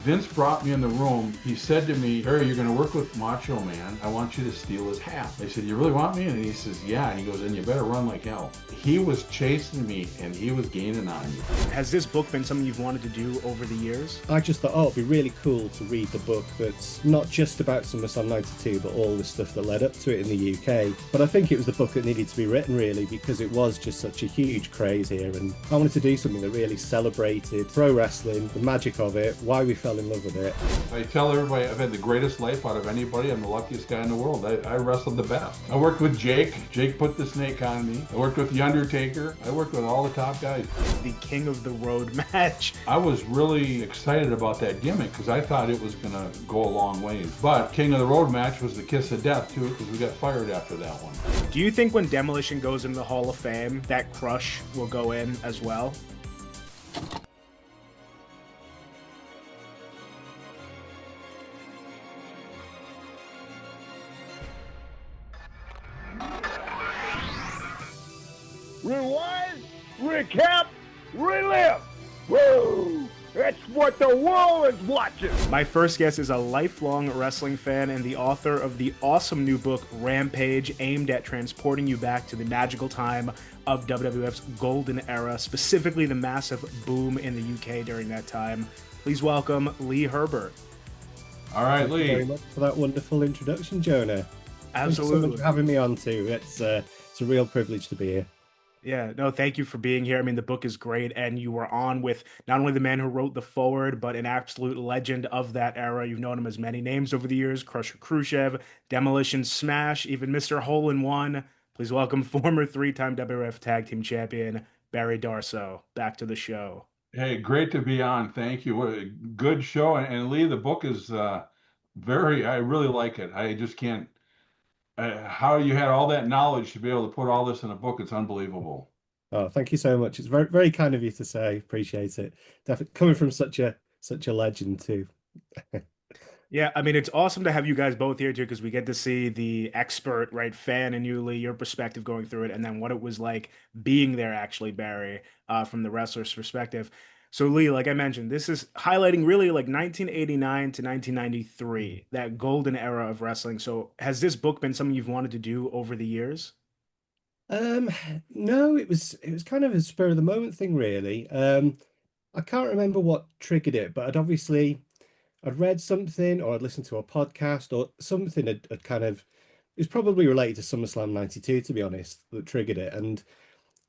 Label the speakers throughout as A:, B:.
A: Vince brought me in the room. He said to me, Barry, you're going to work with Macho Man. I want you to steal his hat. I said, you really want me? And he says, yeah. And he goes, and you better run like hell. He was chasing me and he was gaining on me.
B: Has this book been something you've wanted to do over the years?
C: I just thought, it'd be really cool to read the book that's not just about Summerslam 92, but all the stuff that led up to it in the UK. But I think it was the book that needed to be written, really, because it was just such a huge craze here. And I wanted to do something that really celebrated pro wrestling, the magic of it, why we fell in love with it.
A: I tell everybody I've had the greatest life out of anybody. I'm the luckiest guy in the world. I wrestled the best. I worked with Jake. Jake put the snake on me. I worked with The Undertaker. I worked with all the top guys.
B: The King of the Road match.
A: I was really excited about that gimmick because I thought it was going to go a long way. But King of the Road match was the kiss of death too, because we got fired after that one.
B: Do you think when Demolition goes into the Hall of Fame, that Crush will go in as well?
D: Rewind, recap, relive. Woo! That's what the world is watching.
B: My first guest is a lifelong wrestling fan and the author of the awesome new book, Rampage, aimed at transporting you back to the magical time of WWF's golden era, specifically the massive boom in the UK during that time. Please welcome Lee Herbert.
A: All right,
C: Thank you
A: Lee.
C: very much for that wonderful introduction, Jonah. Thank you so
B: Absolutely.
C: much for having me on too. It's a real privilege to be here.
B: Yeah, no, thank you for being here. I mean, the book is great, and you were on with not only the man who wrote the foreword, but an absolute legend of that era. You've known him as many names over the years: Crusher Khrushchev, Demolition Smash, even Mr. Hole in One. Please welcome former three-time WWF Tag Team Champion Barry Darsow back to the show.
A: Hey, great to be on. Thank you. What a good show. And Lee, the book is I really like it. I just can't, how you had all that knowledge to be able to put all this in a book. It's unbelievable.
C: Oh, thank you so much. It's very, very kind of you to say. Appreciate it. Definitely coming from such a legend too.
B: Yeah, I mean, it's awesome to have you guys both here too, because we get to see the expert, right, fan and you, Lee, your perspective going through it, and then what it was like being there, actually, Barry, from the wrestler's perspective. So, Lee, like I mentioned, this is highlighting really like 1989 to 1993, that golden era of wrestling. So, has this book been something you've wanted to do over the years?
C: Um, no, it was kind of a spur of the moment thing, really. I can't remember what triggered it, but I'd read something or I'd listened to a podcast or something had kind of it's probably related to SummerSlam 92, to be honest, that triggered it. And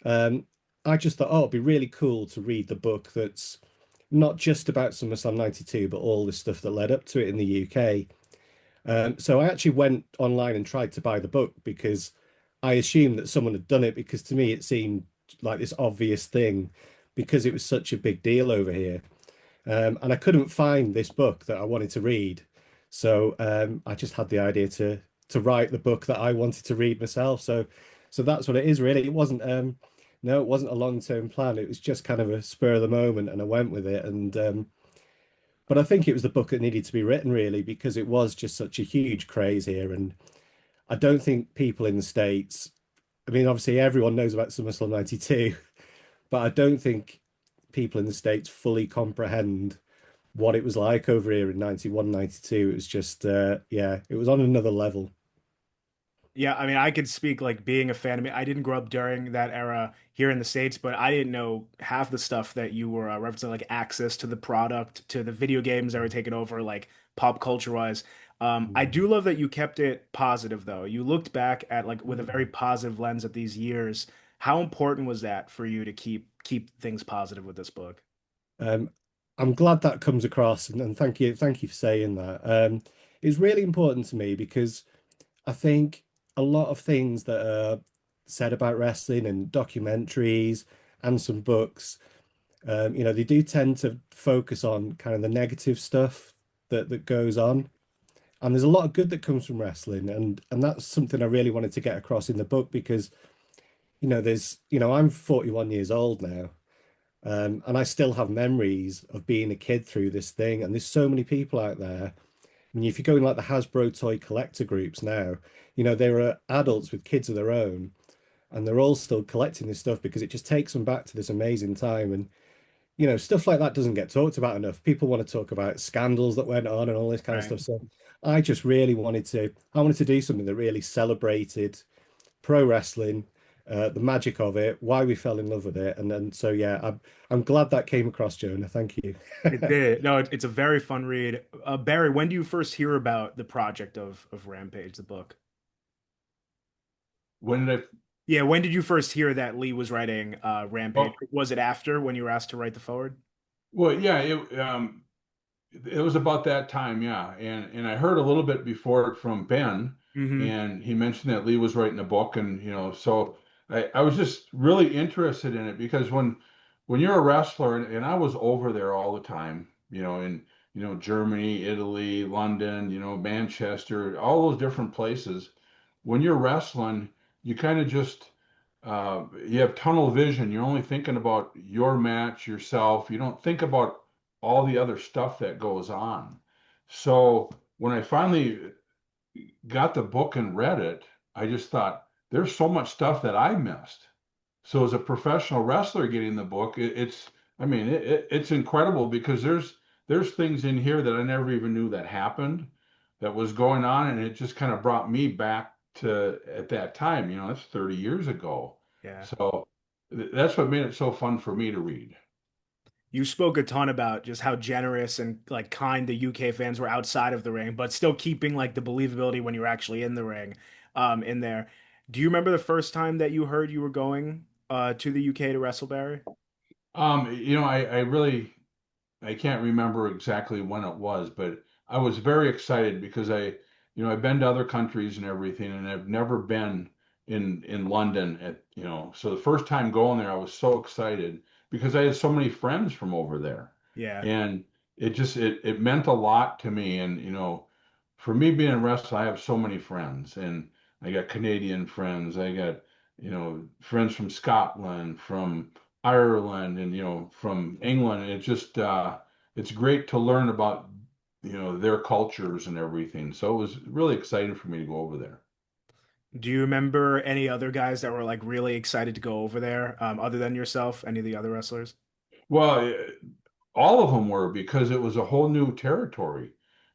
C: um, I just thought, it'd be really cool to read the book that's not just about SummerSlam 92, but all the stuff that led up to it in the UK. So I actually went online and tried to buy the book because I assumed that someone had done it because to me it seemed like this obvious thing because it was such a big deal over here. And I couldn't find this book that I wanted to read. So I just had the idea to write the book that I wanted to read myself. So that's what it is really. It wasn't no, it wasn't a long-term plan. It was just kind of a spur of the moment and I went with it. And but I think it was the book that needed to be written really because it was just such a huge craze here. And I don't think people in the States, I mean, obviously everyone knows about SummerSlam 92, but I don't think people in the States fully comprehend what it was like over here in 91, 92. It was just, yeah, it was on another level.
B: Yeah, I mean, I could speak like being a fan. I mean, I didn't grow up during that era here in the States, but I didn't know half the stuff that you were referencing, like access to the product, to the video games that were taken over, like pop culture wise. I
C: Mm.
B: do love that you kept it positive, though. You looked back at like with a very positive lens at these years. How important was that for you to keep things positive with this book?
C: Um, I'm glad that comes across, and thank you for saying that. It's really important to me because I think a lot of things that are said about wrestling and documentaries and some books, they do tend to focus on kind of the negative stuff that goes on. And there's a lot of good that comes from wrestling, and that's something I really wanted to get across in the book because, I'm 41 years old now, and I still have memories of being a kid through this thing. And there's so many people out there. I mean, if you go in like the Hasbro toy collector groups now, there are adults with kids of their own, and they're all still collecting this stuff because it just takes them back to this amazing time. And stuff like that doesn't get talked about enough. People want to talk about scandals that went on and all this kind of
B: Right.
C: stuff. So I just really I wanted to do something that really celebrated pro wrestling, the magic of it, why we fell in love with it, and then so yeah, I'm glad that came across, Jonah. Thank you.
B: It did. No, it's a very fun read. Barry, when do you first hear about the project of Rampage, the book?
A: When did I?
B: Yeah, when did you first hear that Lee was writing Rampage?
A: Oh,
B: Was it after when you were asked to write the forward?
A: well, yeah, it was about that time, yeah. And I heard a little bit before it from Ben,
B: Hmm.
A: and he mentioned that Lee was writing a book, and so I was just really interested in it because when you're a wrestler, and I was over there all the time, in Germany, Italy, London, Manchester, all those different places. When you're wrestling, you kind of just you have tunnel vision. You're only thinking about your match, yourself. You don't think about all the other stuff that goes on. So when I finally got the book and read it, I just thought there's so much stuff that I missed. So as a professional wrestler getting the book, I mean, it's incredible because there's things in here that I never even knew that happened, that was going on, and it just kind of brought me back to at that time. That's 30 years ago.
B: Yeah.
A: So that's what made it so fun for me to read.
B: You spoke a ton about just how generous and like kind the UK fans were outside of the ring, but still keeping like the believability when you're actually in the ring, in there. Do you remember the first time that you heard you were going to the UK to wrestle, Barry?
A: I really I can't remember exactly when it was, but I was very excited because I've been to other countries and everything, and I've never been in London so the first time going there, I was so excited because I had so many friends from over there,
B: Yeah.
A: and it meant a lot to me, and for me being a wrestler, I have so many friends, and I got Canadian friends, I got friends from Scotland, from Ireland, and from England. And it's great to learn about their cultures and everything. So it was really exciting for me to go over there.
B: Do you remember any other guys that were like really excited to go over there, other than yourself? Any of the other wrestlers?
A: Well, all of them were because it was a whole new territory.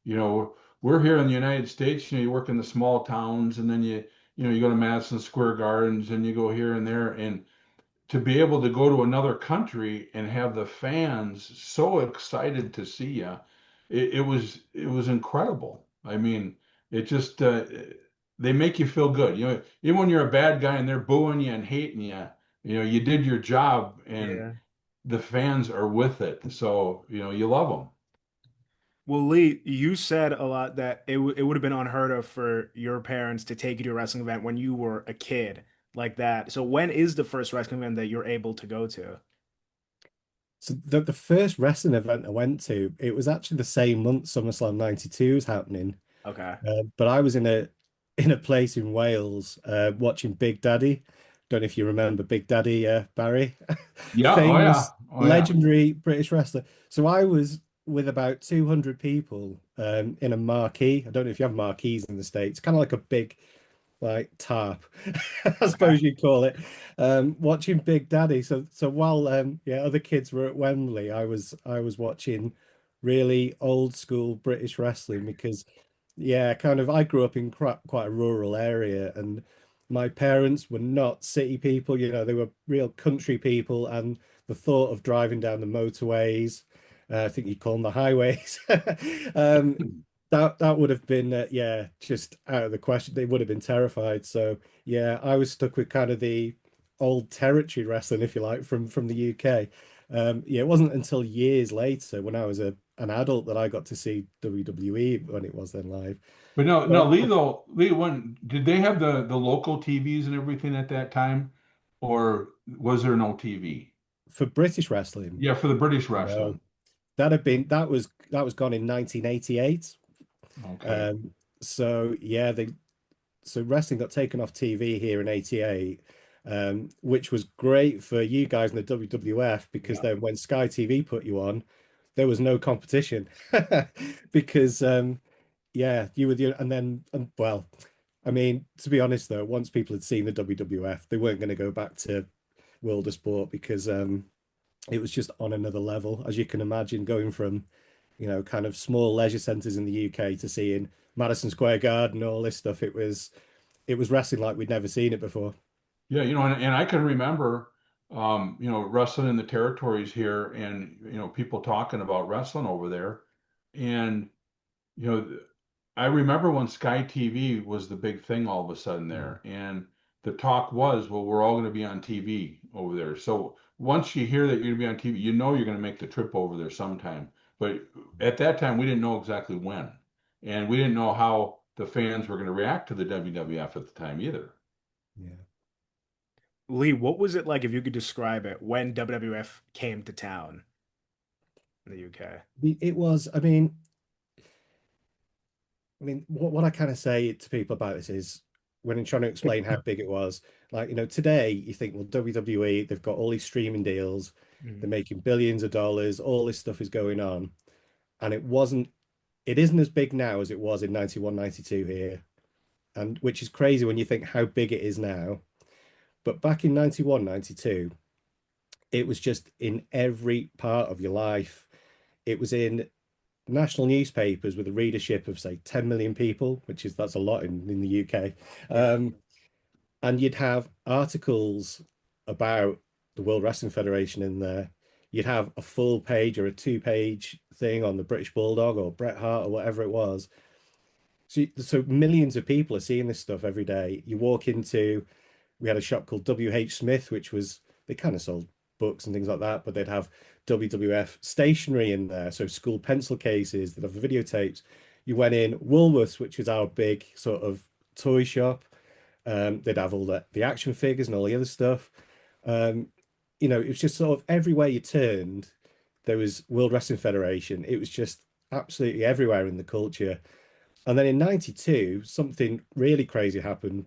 A: We're here in the United States. You work in the small towns, and then you go to Madison Square Gardens, and you go here and there, and to be able to go to another country and have the fans so excited to see you, it was incredible. I mean, it just they make you feel good. Even when you're a bad guy and they're booing you and hating you, you did your job, and
B: Yeah.
A: the fans are with it. So you love them.
B: Well, Lee, you said a lot that it would have been unheard of for your parents to take you to a wrestling event when you were a kid like that. So when is the first wrestling event that you're able to go to?
C: So the first wrestling event I went to, it was actually the same month SummerSlam '92 was happening.
B: Okay.
C: But I was in a place in Wales watching Big Daddy. Don't know if you remember Big Daddy, Barry,
A: Yeah. Oh yeah.
C: famous,
A: Oh yeah.
C: legendary British wrestler. So I was with about 200 people in a marquee. I don't know if you have marquees in the States, kind of like a big like tarp, I
B: Okay.
C: suppose you'd call it. Watching Big Daddy. So while yeah, other kids were at Wembley, I was watching really old school British wrestling because yeah, kind of I grew up in quite a rural area and my parents were not city people, they were real country people and the thought of driving down the motorways, I think you call them the highways, um, that would have been yeah, just out of the question. They would have been terrified. So yeah, I was stuck with kind of the old territory wrestling, if you like, from the UK. Yeah, it wasn't until years later when I was an adult that I got to see WWE when it was then live.
A: But no, no,
C: But
A: Lee though, Lee, when did they have the local TVs and everything at that time, or was there no TV?
C: for British wrestling,
A: Yeah, for the British
C: no,
A: wrestling.
C: that was gone in 1988.
A: Okay.
C: Um, so yeah, so wrestling got taken off TV here in '88, which was great for you guys in the WWF because
A: Yeah.
C: then when Sky TV put you on, there was no competition because yeah, you were the and then and well, I mean, to be honest though, once people had seen the WWF, they weren't going to go back to World of Sport because it was just on another level, as you can imagine, going from, kind of small leisure centers in the UK to seeing Madison Square Garden, all this stuff. It was wrestling like we'd never seen it before.
A: Yeah, and I can remember, wrestling in the territories here, and people talking about wrestling over there, and you know, I remember when Sky TV was the big thing all of a sudden
C: Mm.
A: there, and the talk was, well, we're all going to be on TV over there. So once you hear that you're going to be on TV, you know you're going to make the trip over there sometime. But at that time, we didn't know exactly when, and we didn't know how the fans were going to react to the WWF at the time either.
C: Yeah.
B: Lee, what was it like if you could describe it when WWF came to town in the UK?
C: It was, what I kind of say to people about this is when I'm trying to explain how big it was, like, today you think, well, WWE, they've got all these streaming deals, they're
B: Mhm.
C: making billions of dollars, all this stuff is going on. And it isn't as big now as it was in 91, 92 here. And which is crazy when you think how big it is now. But back in 91, 92, it was just in every part of your life. It was in national newspapers with a readership of say 10 million people, that's a lot in the UK.
B: Yeah.
C: And you'd have articles about the World Wrestling Federation in there. You'd have a full page or a two-page thing on the British Bulldog or Bret Hart or whatever it was. So millions of people are seeing this stuff every day. You walk into, we had a shop called WH Smith, which was, they kind of sold books and things like that, but they'd have WWF stationery in there. So school pencil cases, they'd have videotapes. You went in Woolworths, which was our big sort of toy shop. They'd have all the action figures and all the other stuff. Um, it was just sort of everywhere you turned, there was World Wrestling Federation. It was just absolutely everywhere in the culture. And then in 92, something really crazy happened.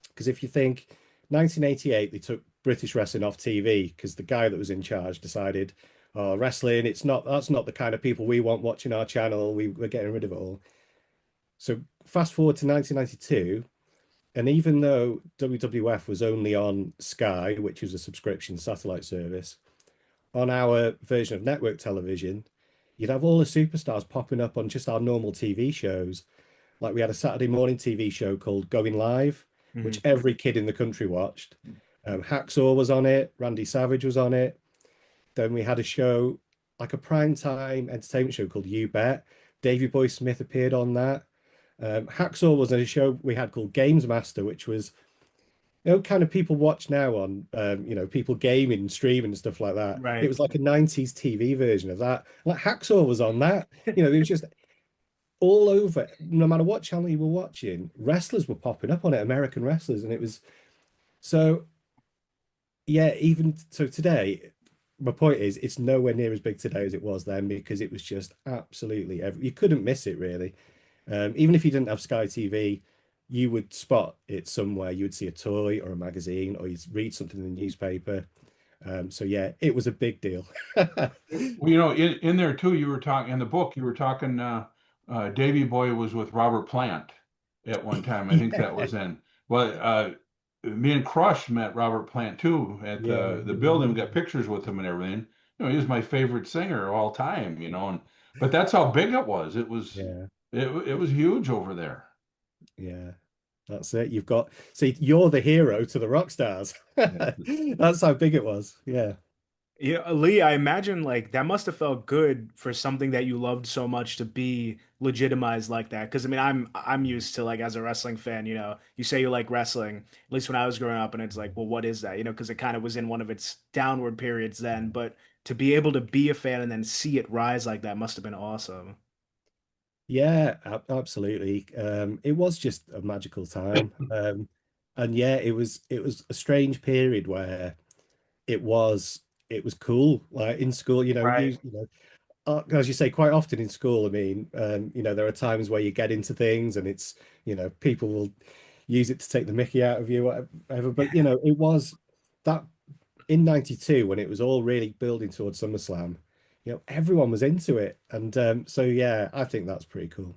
C: Because if you think 1988, they took British wrestling off TV because the guy that was in charge decided, oh, wrestling, that's not the kind of people we want watching our channel. We're getting rid of it all. So fast forward to 1992, and even though WWF was only on Sky, which was a subscription satellite service, on our version of network television, you'd have all the superstars popping up on just our normal TV shows. Like we had a Saturday morning TV show called Going Live, which
B: Mhm.
C: every kid in the country watched. Hacksaw was on it, Randy Savage was on it. Then we had a show, like a prime time entertainment show called You Bet. Davey Boy Smith appeared on that. Hacksaw was a show we had called Games Master, which was, kind of people watch now on, people gaming, streaming and stuff like that. It
B: Right.
C: was like a 90s TV version of that. Like Hacksaw was on that. It was just all over. No matter what channel you were watching, wrestlers were popping up on it, American wrestlers. And it was so, yeah, even so today, my point is it's nowhere near as big today as it was then because it was just absolutely you couldn't miss it really. Even if you didn't have Sky TV, you would spot it somewhere. You would see a toy or a magazine, or you'd read something in the newspaper. So yeah, it was a big deal.
A: Well, in there too, you were talking in the book, you were talking, Davy Boy was with Robert Plant at one time. I think that
C: Yeah,
A: was in. Well, me and Crush met Robert Plant too at
C: yeah,
A: the building. We got pictures with him and everything. He was my favorite singer of all time, and but that's how big it was.
C: yeah,
A: It was huge over there.
C: yeah. That's it. See, you're the hero to the rock stars.
A: Yeah.
C: That's how big it was. Yeah.
B: Yeah, Lee, I imagine like that must have felt good for something that you loved so much to be legitimized like that. Because I mean, I'm used to like as a wrestling fan, you say you like wrestling, at least when I was growing up, and it's like, well, what is that? Because it kind of was in one of its downward periods then. But to be able to be a fan and then see it rise like that must have been awesome.
C: Yeah, absolutely. It was just a magical time. And yeah, it was a strange period where it was it was cool. Like in school,
B: Right.
C: as you say, quite often in school, I mean, there are times where you get into things and it's, people will use it to take the mickey out of you, whatever. But it was that in 92 when it was all really building towards SummerSlam, everyone was into it. And so yeah, I think that's pretty cool.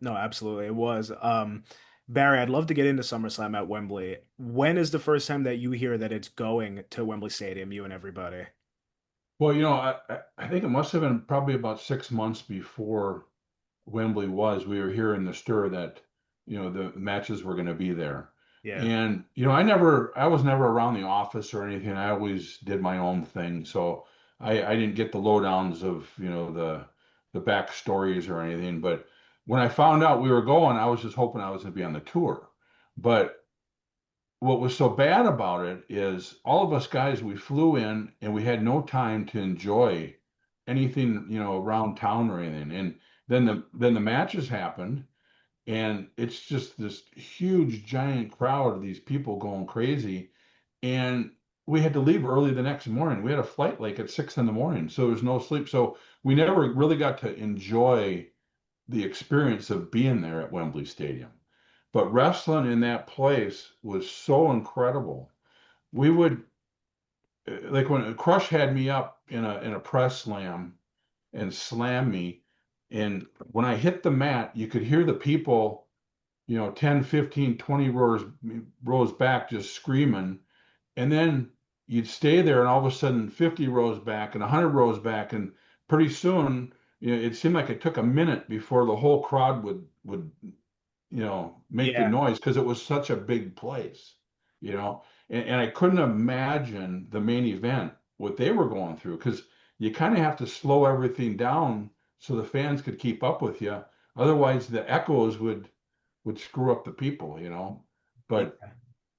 B: No, absolutely. It was. Barry, I'd love to get into SummerSlam at Wembley. When is the first time that you hear that it's going to Wembley Stadium, you and everybody?
A: Well, I think it must have been probably about 6 months before Wembley was. We were here in the stir that, the matches were going to be there.
B: Yeah.
A: And, I was never around the office or anything. I always did my own thing. So I didn't get the lowdowns of, the backstories or anything. But when I found out we were going, I was just hoping I was going to be on the tour. But what was so bad about it is all of us guys, we flew in and we had no time to enjoy anything, around town or anything. And then the matches happened, and it's just this huge giant crowd of these people going crazy. And we had to leave early the next morning. We had a flight like at 6 in the morning, so there was no sleep. So we never really got to enjoy the experience of being there at Wembley Stadium. But wrestling in that place was so incredible. We would like when Crush had me up in a press slam and slammed me, and when I hit the mat, you could hear the people, 10, 15, 20 rows back just screaming. And then you'd stay there, and all of a sudden 50 rows back and 100 rows back, and pretty soon, it seemed like it took a minute before the whole crowd would make the
B: Yeah.
A: noise because it was such a big place, you know. And I couldn't imagine the main event, what they were going through, because you kind of have to slow everything down so the fans could keep up with you. Otherwise, the echoes would screw up the people.
B: Yeah.
A: But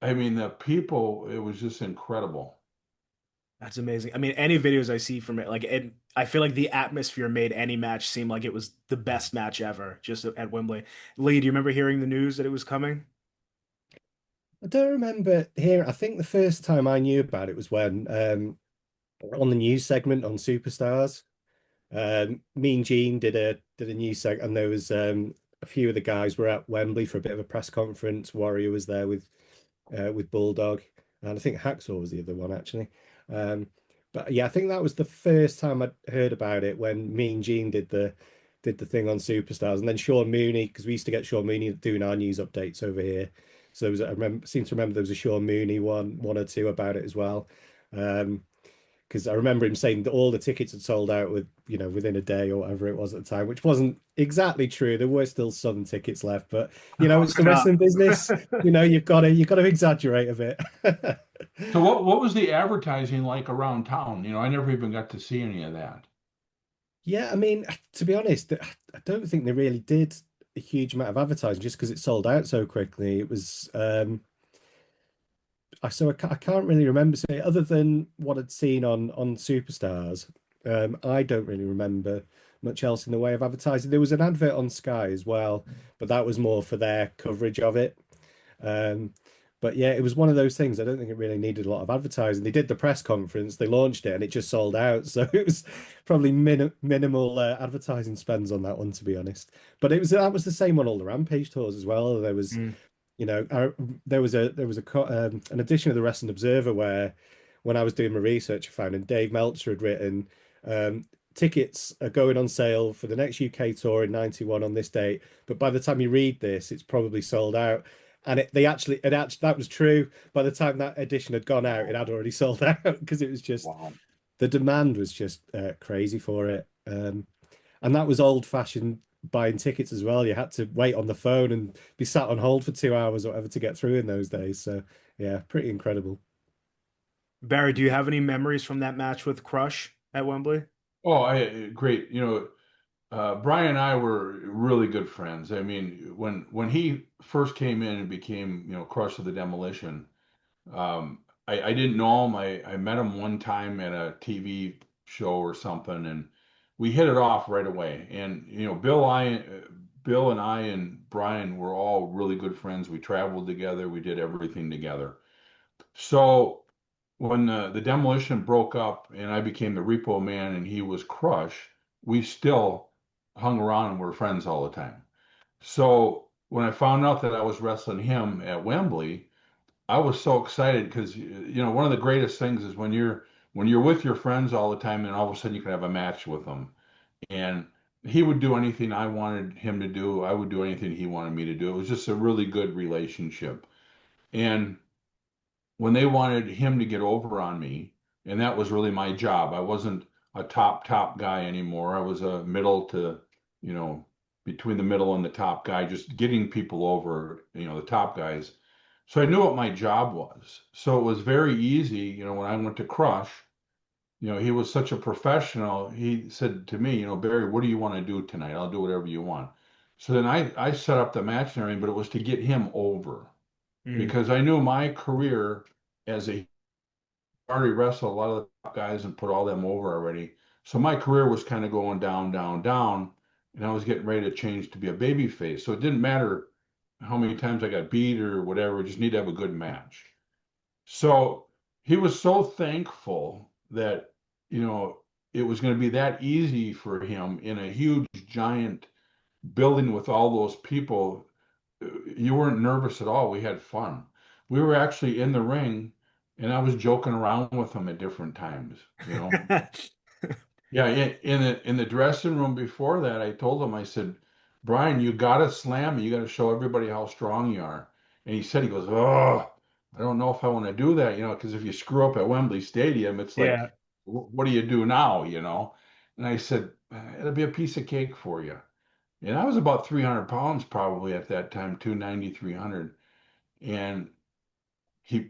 A: I mean, the people, it was just incredible.
B: That's amazing. I mean, any videos I see from it, like I feel like the atmosphere made any match seem like it was the best match ever, just at Wembley. Lee, do you remember hearing the news that it was coming?
C: I don't remember here. I think the first time I knew about it was when on the news segment on Superstars. Mean Gene did a news segment, and there was a few of the guys were at Wembley for a bit of a press conference. Warrior was there with Bulldog, and I think Hacksaw was the other one actually. Um, but yeah, I think that was the first time I'd heard about it when Mean Gene did the thing on Superstars, and then Sean Mooney, because we used to get Sean Mooney doing our news updates over here. So there was, I remember, seem to remember there was a Sean Mooney one or two about it as well. Because I remember him saying that all the tickets had sold out within a day or whatever it was at the time, which wasn't exactly true. There were still some tickets left, but
B: Oh,
C: it's the
B: no.
C: wrestling business. You've got to exaggerate a bit.
A: So what was the advertising like around town? I never even got to see any of that.
C: Yeah, I mean, to be honest, I don't think they really did a huge amount of advertising just because it sold out so quickly. It was I can't really remember saying other than what I'd seen on Superstars. I don't really remember much else in the way of advertising. There was an advert on Sky as well, but that was more for their coverage of it. Um, but yeah, it was one of those things. I don't think it really needed a lot of advertising. They did the press conference, they launched it, and it just sold out. So it was probably minimal advertising spends on that one, to be honest. But that was the same on all the Rampage tours as well. There was
B: Mm.
C: an edition of the Wrestling Observer where, when I was doing my research, I found, and Dave Meltzer had written, tickets are going on sale for the next UK tour in '91 on this date, but by the time you read this, it's probably sold out. And that was true. By the time that edition had gone out, it had already sold out because it was just
A: Wow.
C: the demand was just crazy for it. And that was old fashioned buying tickets as well. You had to wait on the phone and be sat on hold for 2 hours or whatever to get through in those days. So yeah, pretty incredible.
B: Barry, do you have any memories from that match with Crush at Wembley?
A: Oh, great. Brian and I were really good friends. I mean, when he first came in and became, Crush of the Demolition, I didn't know him. I met him one time at a TV show or something, and we hit it off right away. And Bill and I and Brian were all really good friends. We traveled together. We did everything together. So when the demolition broke up and I became the Repo Man and he was Crush, we still hung around and were friends all the time. So when I found out that I was wrestling him at Wembley, I was so excited because one of the greatest things is when you're with your friends all the time and all of a sudden you can have a match with them. And he would do anything I wanted him to do. I would do anything he wanted me to do. It was just a really good relationship. And when they wanted him to get over on me, and that was really my job. I wasn't a top guy anymore. I was a middle to, you know, between the middle and the top guy, just getting people over, the top guys. So I knew what my job was. So it was very easy, when I went to Crush, he was such a professional. He said to me, Barry, what do you want to do tonight? I'll do whatever you want. So then I set up the match and everything, but it was to get him over
B: Mm.
A: because I knew my career as a already wrestled a lot of the top guys and put all them over already. So my career was kind of going down, down, down, and I was getting ready to change to be a baby face. So it didn't matter how many times I got beat or whatever, just need to have a good match. So he was so thankful that, it was going to be that easy for him in a huge, giant building with all those people. You weren't nervous at all. We had fun. We were actually in the ring, and I was joking around with him at different times. Yeah, in the dressing room before that, I told him, I said, Brian, you gotta slam me. You gotta show everybody how strong you are. And he goes, oh, I don't know if I want to do that, because if you screw up at Wembley Stadium, it's like,
B: Yeah.
A: what do you do now? And I said, it'll be a piece of cake for you. And I was about 300 pounds probably at that time, 290, 300. And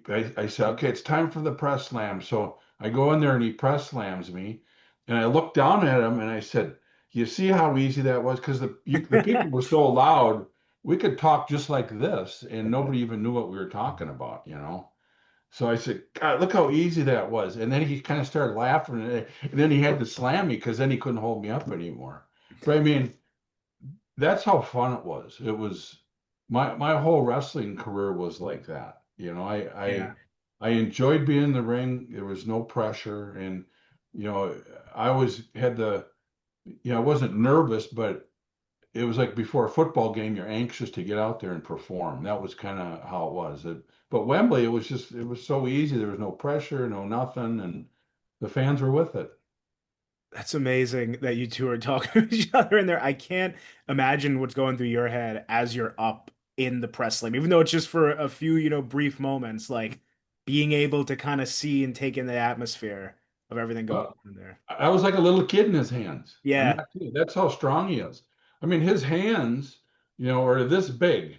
A: I said, okay, it's time for the press slam. So I go in there and he press slams me. And I looked down at him and I said, you see how easy that was? Because the people were so loud, we could talk just like this and nobody even knew what we were talking about. So I said, God, look how easy that was. And then he kind of started laughing and then he had to slam me because then he couldn't hold me up anymore. But I mean, that's how fun it was. It was my whole wrestling career was like that.
B: Yeah.
A: I enjoyed being in the ring. There was no pressure, and I always had I wasn't nervous, but it was like before a football game, you're anxious to get out there and perform. That was kind of how it was. But Wembley, it was so easy. There was no pressure, no nothing, and the fans were with it.
B: That's amazing that you two are talking to each other in there. I can't imagine what's going through your head as you're up in the press slam, even though it's just for a few, brief moments, like being able to kind of see and take in the atmosphere of everything going
A: Well,
B: on there.
A: I was like a little kid in his hands. I'm
B: Yeah.
A: not kidding. That's how strong he is. I mean, his hands, are this big.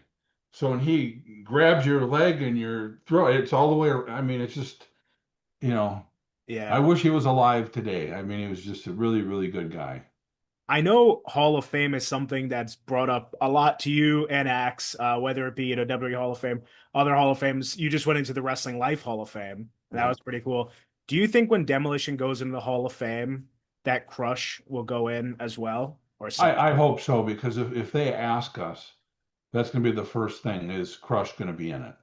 A: So when he grabs your leg and your throat, it's all the way. I mean, it's just, you know, I
B: Yeah.
A: wish he was alive today. I mean, he was just a really, really good guy.
B: I know Hall of Fame is something that's brought up a lot to you and Axe, whether it be, WWE Hall of Fame, other Hall of Fames. You just went into the Wrestling Life Hall of Fame. And that
A: Yeah.
B: was pretty cool. Do you think when Demolition goes into the Hall of Fame, that Crush will go in as well? Or some?
A: I hope so because if they ask us, that's going to be the first thing is Crush going to be in it.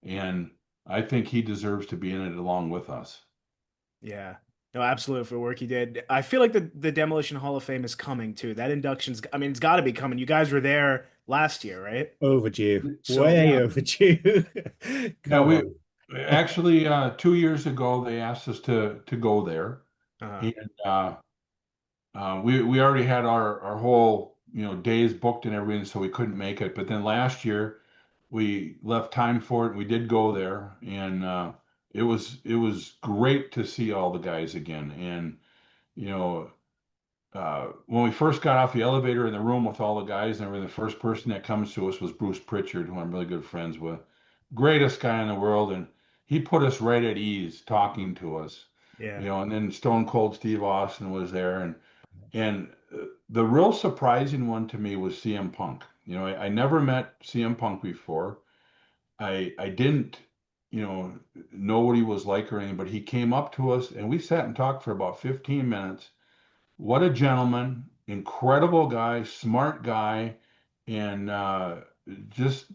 A: And I think he deserves to be in it along with us.
B: Yeah. No, absolutely for the work he did. I feel like the Demolition Hall of Fame is coming too. That induction's, I mean, it's got to be coming. You guys were there last year, right?
C: Overdue.
B: So,
C: Way
A: Yeah.
C: overdue.
A: Yeah,
C: Come
A: we
C: on.
A: actually 2 years ago they asked us to go there,
B: uh,
A: and we already had our whole days booked and everything, so we couldn't make it. But then last year we left time for it. And we did go there, and it was great to see all the guys again. And you know, when we first got off the elevator in the room with all the guys and everything, the first person that comes to us was Bruce Pritchard, who I'm really good friends with. Greatest guy in the world, and he put us right at ease talking to us.
B: yeah.
A: And then Stone Cold Steve Austin was there, and the real surprising one to me was CM Punk. I never met CM Punk before. I didn't, know what he was like or anything, but he came up to us and we sat and talked for about 15 minutes. What a gentleman, incredible guy, smart guy, and just,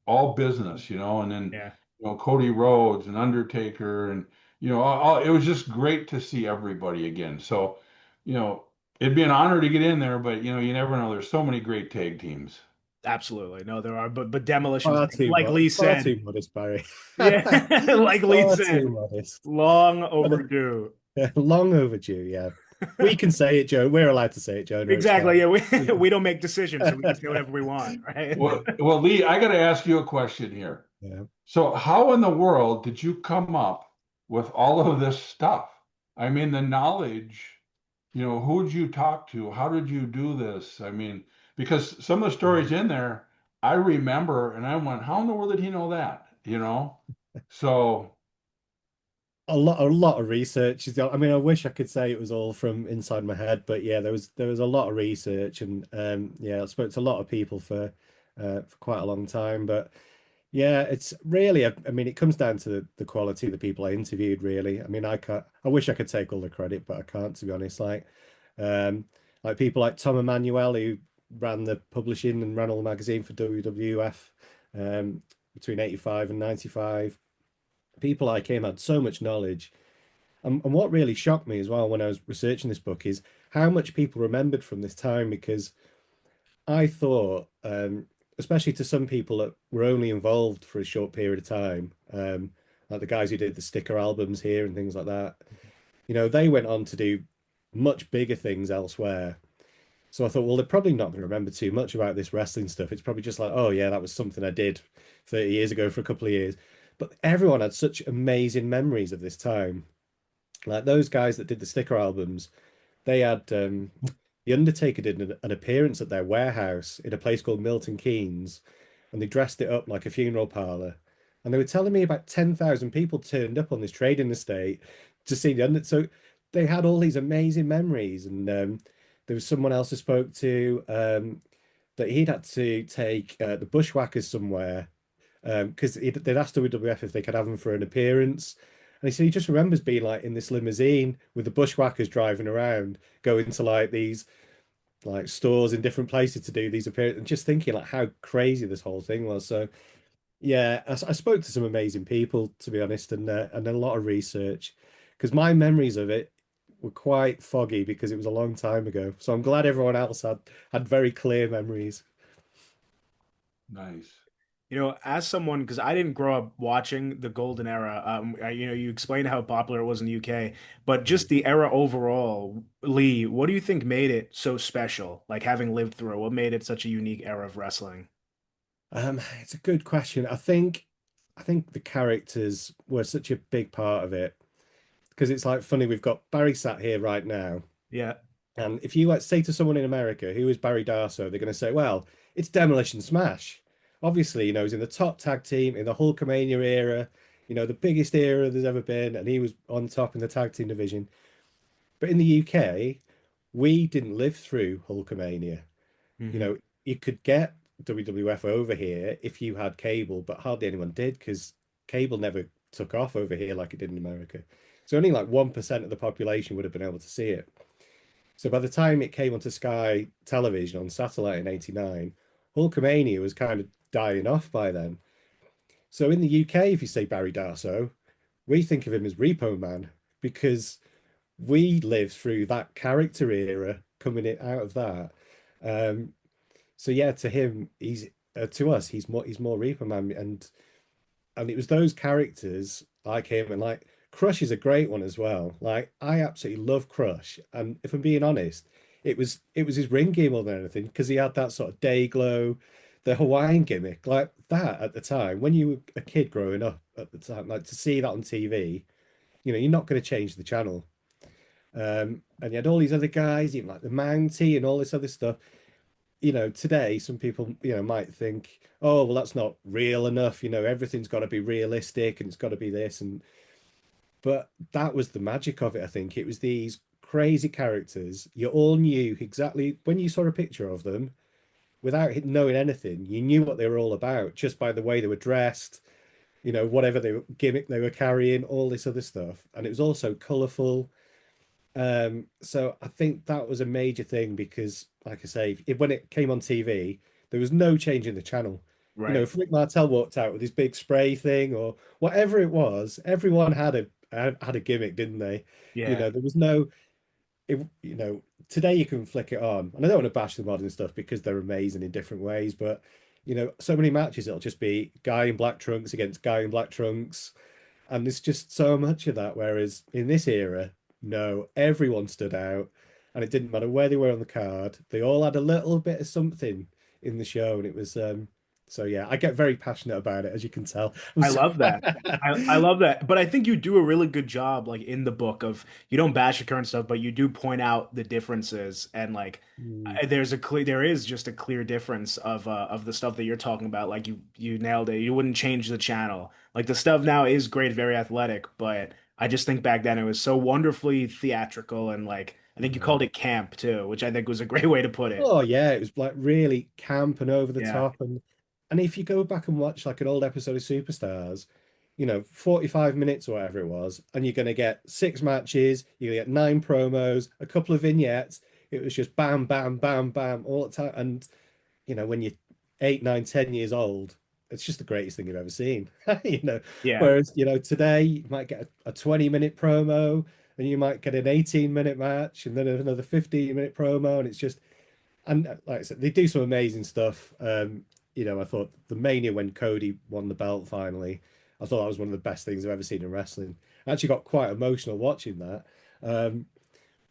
A: all business, and then,
B: Yeah.
A: Cody Rhodes and Undertaker and, it was just great to see everybody again. So, you know, it'd be an honor to get in there, but, you never know. There's so many great tag teams.
B: Absolutely. No, there are, but Demolition's
C: Far too
B: like
C: much.
B: Lee
C: Far too
B: said.
C: modest, Barry.
B: Yeah, like Lee
C: Far too
B: said,
C: modest.
B: long
C: But,
B: overdue.
C: long overdue, yeah. We can say it, Joe. We're allowed to say it, Jonah. It's
B: Exactly.
C: fine.
B: Yeah, we don't make decisions, so we can say whatever we want, right?
A: Well, Lee, I got to ask you a question here.
C: Yeah.
A: So, how in the world did you come up with all of this stuff. I mean, the knowledge, who'd you talk to? How did you do this? I mean, because some of the stories in there, I remember and I went, how in the world did he know that? So
C: A lot of research. I mean, I wish I could say it was all from inside my head, but yeah, there was a lot of research, and yeah, I spoke to a lot of people for quite a long time. But yeah, it's really, I mean, it comes down to the quality of the people I interviewed, really. I mean, I wish I could take all the credit, but I can't, to be honest. Um, like people like Tom Emanuel, who ran the publishing and ran all the magazine for WWF, between 85 and 95. People like him had so much knowledge. And what really shocked me as well when I was researching this book is how much people remembered from this time, because I thought, especially to some people that were only involved for a short period of time, like the guys who did the sticker albums here and things like that, they went on to do much bigger things elsewhere. So I thought, well, they're probably not going to remember too much about this wrestling stuff. It's probably just like, oh yeah, that was something I did 30 years ago for a couple of years. But everyone had such amazing memories of this time. Like those guys that did the sticker albums, they had the Undertaker did an appearance at their warehouse in a place called Milton Keynes, and they dressed it up like a funeral parlor. And they were telling me about 10,000 people turned up on this trading estate to see the Under. So they had all these amazing memories. And there was someone else I spoke to that he'd had to take the Bushwhackers somewhere because they'd asked WWF if they could have him for an appearance. And he said he just remembers being like in this limousine with the Bushwhackers driving around, going to like these like stores in different places to do these appearances, and just thinking like how crazy this whole thing was. So yeah, I spoke to some amazing people, to be honest, and a lot of research, because my memories of it were quite foggy because it was a long time ago. So I'm glad everyone else had very clear memories.
A: nice.
B: As someone, because I didn't grow up watching the golden era, you explained how popular it was in the UK, but just the era overall, Lee, what do you think made it so special? Like having lived through it, what made it such a unique era of wrestling?
C: It's a good question. I think the characters were such a big part of it, because it's like funny, we've got Barry sat here right now.
B: Yeah.
C: And if you say to someone in America, who is Barry Darsow, they're going to say, well, it's Demolition Smash. Obviously, he's in the top tag team in the Hulkamania era, the biggest era there's ever been, and he was on top in the tag team division. But in the UK, we didn't live through Hulkamania. You
B: Hmm.
C: know, you could get WWF over here if you had cable, but hardly anyone did, because cable never took off over here like it did in America. So only like 1% of the population would have been able to see it. So by the time it came onto Sky Television on satellite in '89, Hulkamania was kind of dying off by then. So in the UK, if you say Barry Darsow, we think of him as Repo Man, because we lived through that character era coming out of that. Um, so yeah, to him, to us, he's more Repo Man, and it was those characters like him, and like Crush is a great one as well. Like I absolutely love Crush, and if I'm being honest, it was his ring gear more than anything, because he had that sort of day glow, the Hawaiian gimmick like that at the time. When you were a kid growing up at the time, like to see that on TV, you're not going to change the channel. And you had all these other guys, even like the Mountie and all this other stuff. Today some people, might think, oh, well, that's not real enough. Everything's got to be realistic and it's got to be this. But that was the magic of it, I think. It was these crazy characters. You all knew exactly when you saw a picture of them, without knowing anything, you knew what they were all about just by the way they were dressed, whatever gimmick they were carrying, all this other stuff. And it was also colorful. So I think that was a major thing, because, like I say, when it came on TV, there was no change in the channel.
B: Right.
C: If Rick Martel walked out with his big spray thing or whatever it was, everyone had a gimmick, didn't they?
B: Yeah.
C: There was no, today you can flick it on, and I don't want to bash the modern stuff because they're amazing in different ways, but so many matches it'll just be guy in black trunks against guy in black trunks, and there's just so much of that. Whereas in this era, no, everyone stood out, and it didn't matter where they were on the card. They all had a little bit of something in the show, and it was So yeah, I get very passionate about it, as you can tell.
B: I love that. I love that. But I think you do a really good job, like in the book of you don't bash the current stuff, but you do point out the differences and like
C: Mm,
B: there is just a clear difference of the stuff that you're talking about. Like you nailed it. You wouldn't change the channel. Like the stuff now is great, very athletic, but I just think back then it was so wonderfully theatrical and like I think you
C: yeah.
B: called it camp too, which I think was a great way to put it.
C: Oh yeah, it was like really camp and over the
B: Yeah.
C: top, and if you go back and watch like an old episode of Superstars, 45 minutes or whatever it was, and you're gonna get 6 matches, you're gonna get 9 promos, a couple of vignettes. It was just bam, bam, bam, bam all the time. And when you're 8, 9, 10 years old, it's just the greatest thing you've ever seen.
B: Yeah.
C: Whereas, today you might get a 20-minute promo and you might get an 18-minute match and then another 15-minute promo. And it's just, and like I said, they do some amazing stuff. I thought the Mania when Cody won the belt finally, I thought that was one of the best things I've ever seen in wrestling. I actually got quite emotional watching that.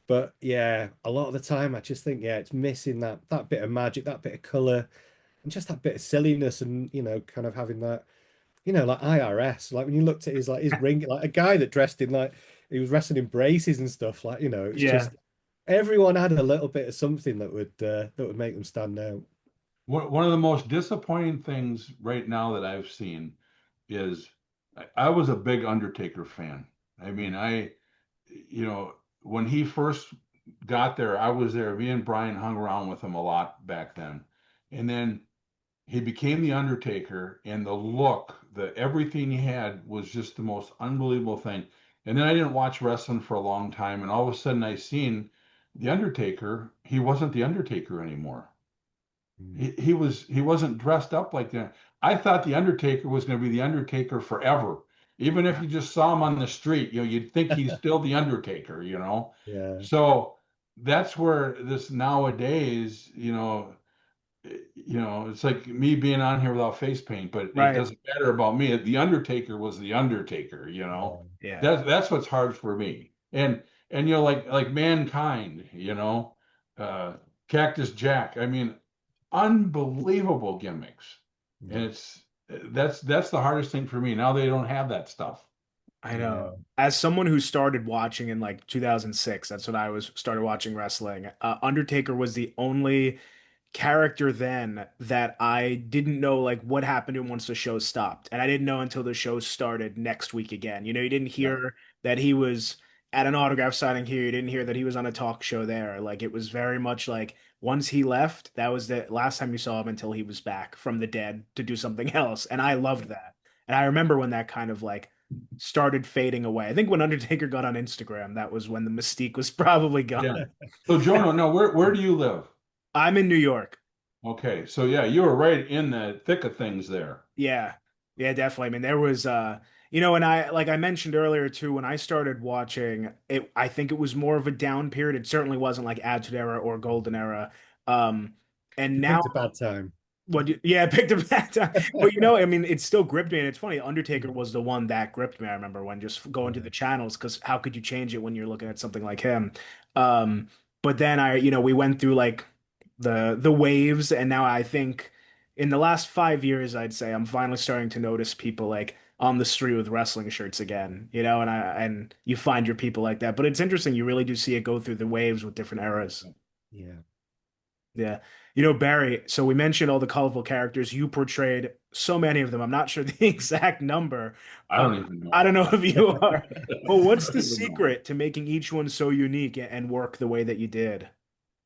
C: But yeah, a lot of the time I just think, yeah, it's missing that bit of magic, that bit of color, and just that bit of silliness, and kind of having that, like IRS, like when you looked at his ring, like a guy that dressed in like he was wrestling in braces and stuff, like it's
B: Yeah.
C: just everyone had a little bit of something that would make them stand out.
A: One of the most disappointing things right now that I've seen is I was a big Undertaker fan. I mean, when he first got there, I was there. Me and Brian hung around with him a lot back then. And then he became the Undertaker, and the look, everything he had was just the most unbelievable thing. And then I didn't watch wrestling for a long time, and all of a sudden I seen the Undertaker. He wasn't the Undertaker anymore.
C: Mm.
A: He wasn't dressed up like that. I thought the Undertaker was going to be the Undertaker forever. Even if you just saw him on the street, you'd think he's still the Undertaker.
C: Yeah,
A: So that's where this nowadays, it's like me being on here without face paint, but it
B: Right.
A: doesn't matter about me. The Undertaker was the Undertaker.
C: yeah,
B: Yeah.
A: That's what's hard for me. And like Mankind, uh, Cactus Jack. I mean, unbelievable gimmicks, and
C: yeah,
A: that's the hardest thing for me. Now they don't have that stuff.
B: I
C: yeah.
B: know. As someone who started watching in like 2006, that's when I was started watching wrestling. Undertaker was the only character then that I didn't know like what happened to him once the show stopped. And I didn't know until the show started next week again. You didn't
C: Yeah.
B: hear that he was at an autograph signing here. You didn't hear that he was on a talk show there. Like it was very much like once he left, that was the last time you saw him until he was back from the dead to do something else. And I loved that. And I remember when that kind of like started fading away. I think when Undertaker got on Instagram, that was when the mystique was probably
A: Yeah.
B: gone.
A: So Jonah, no, where do you live?
B: I'm in New York.
A: Okay, so yeah, you were right in the thick of things there.
B: Yeah. Yeah, definitely. I mean, there was and I like I mentioned earlier too, when I started watching it, I think it was more of a down period. It certainly wasn't like Attitude Era or Golden Era. Um and
C: You
B: now
C: picked a bad time.
B: yeah, I picked up that time. But I mean, it still gripped me, and it's funny. Undertaker was the one that gripped me. I remember when just going to
C: Yeah.
B: the channels, because how could you change it when you're looking at something like him? Um, but then we went through like the waves, and now I think in the last 5 years, I'd say I'm finally starting to notice people like on the street with wrestling shirts again. And you find your people like that. But it's interesting. You really do see it go through the waves with different eras.
C: Yeah.
B: Yeah. Barry, so we mentioned all the colorful characters. You portrayed so many of them. I'm not sure the exact number.
A: I
B: Uh,
A: don't even know.
B: I don't know if you are. But
A: I
B: what's
A: don't
B: the
A: even know.
B: secret to making each one so unique and work the way that you did?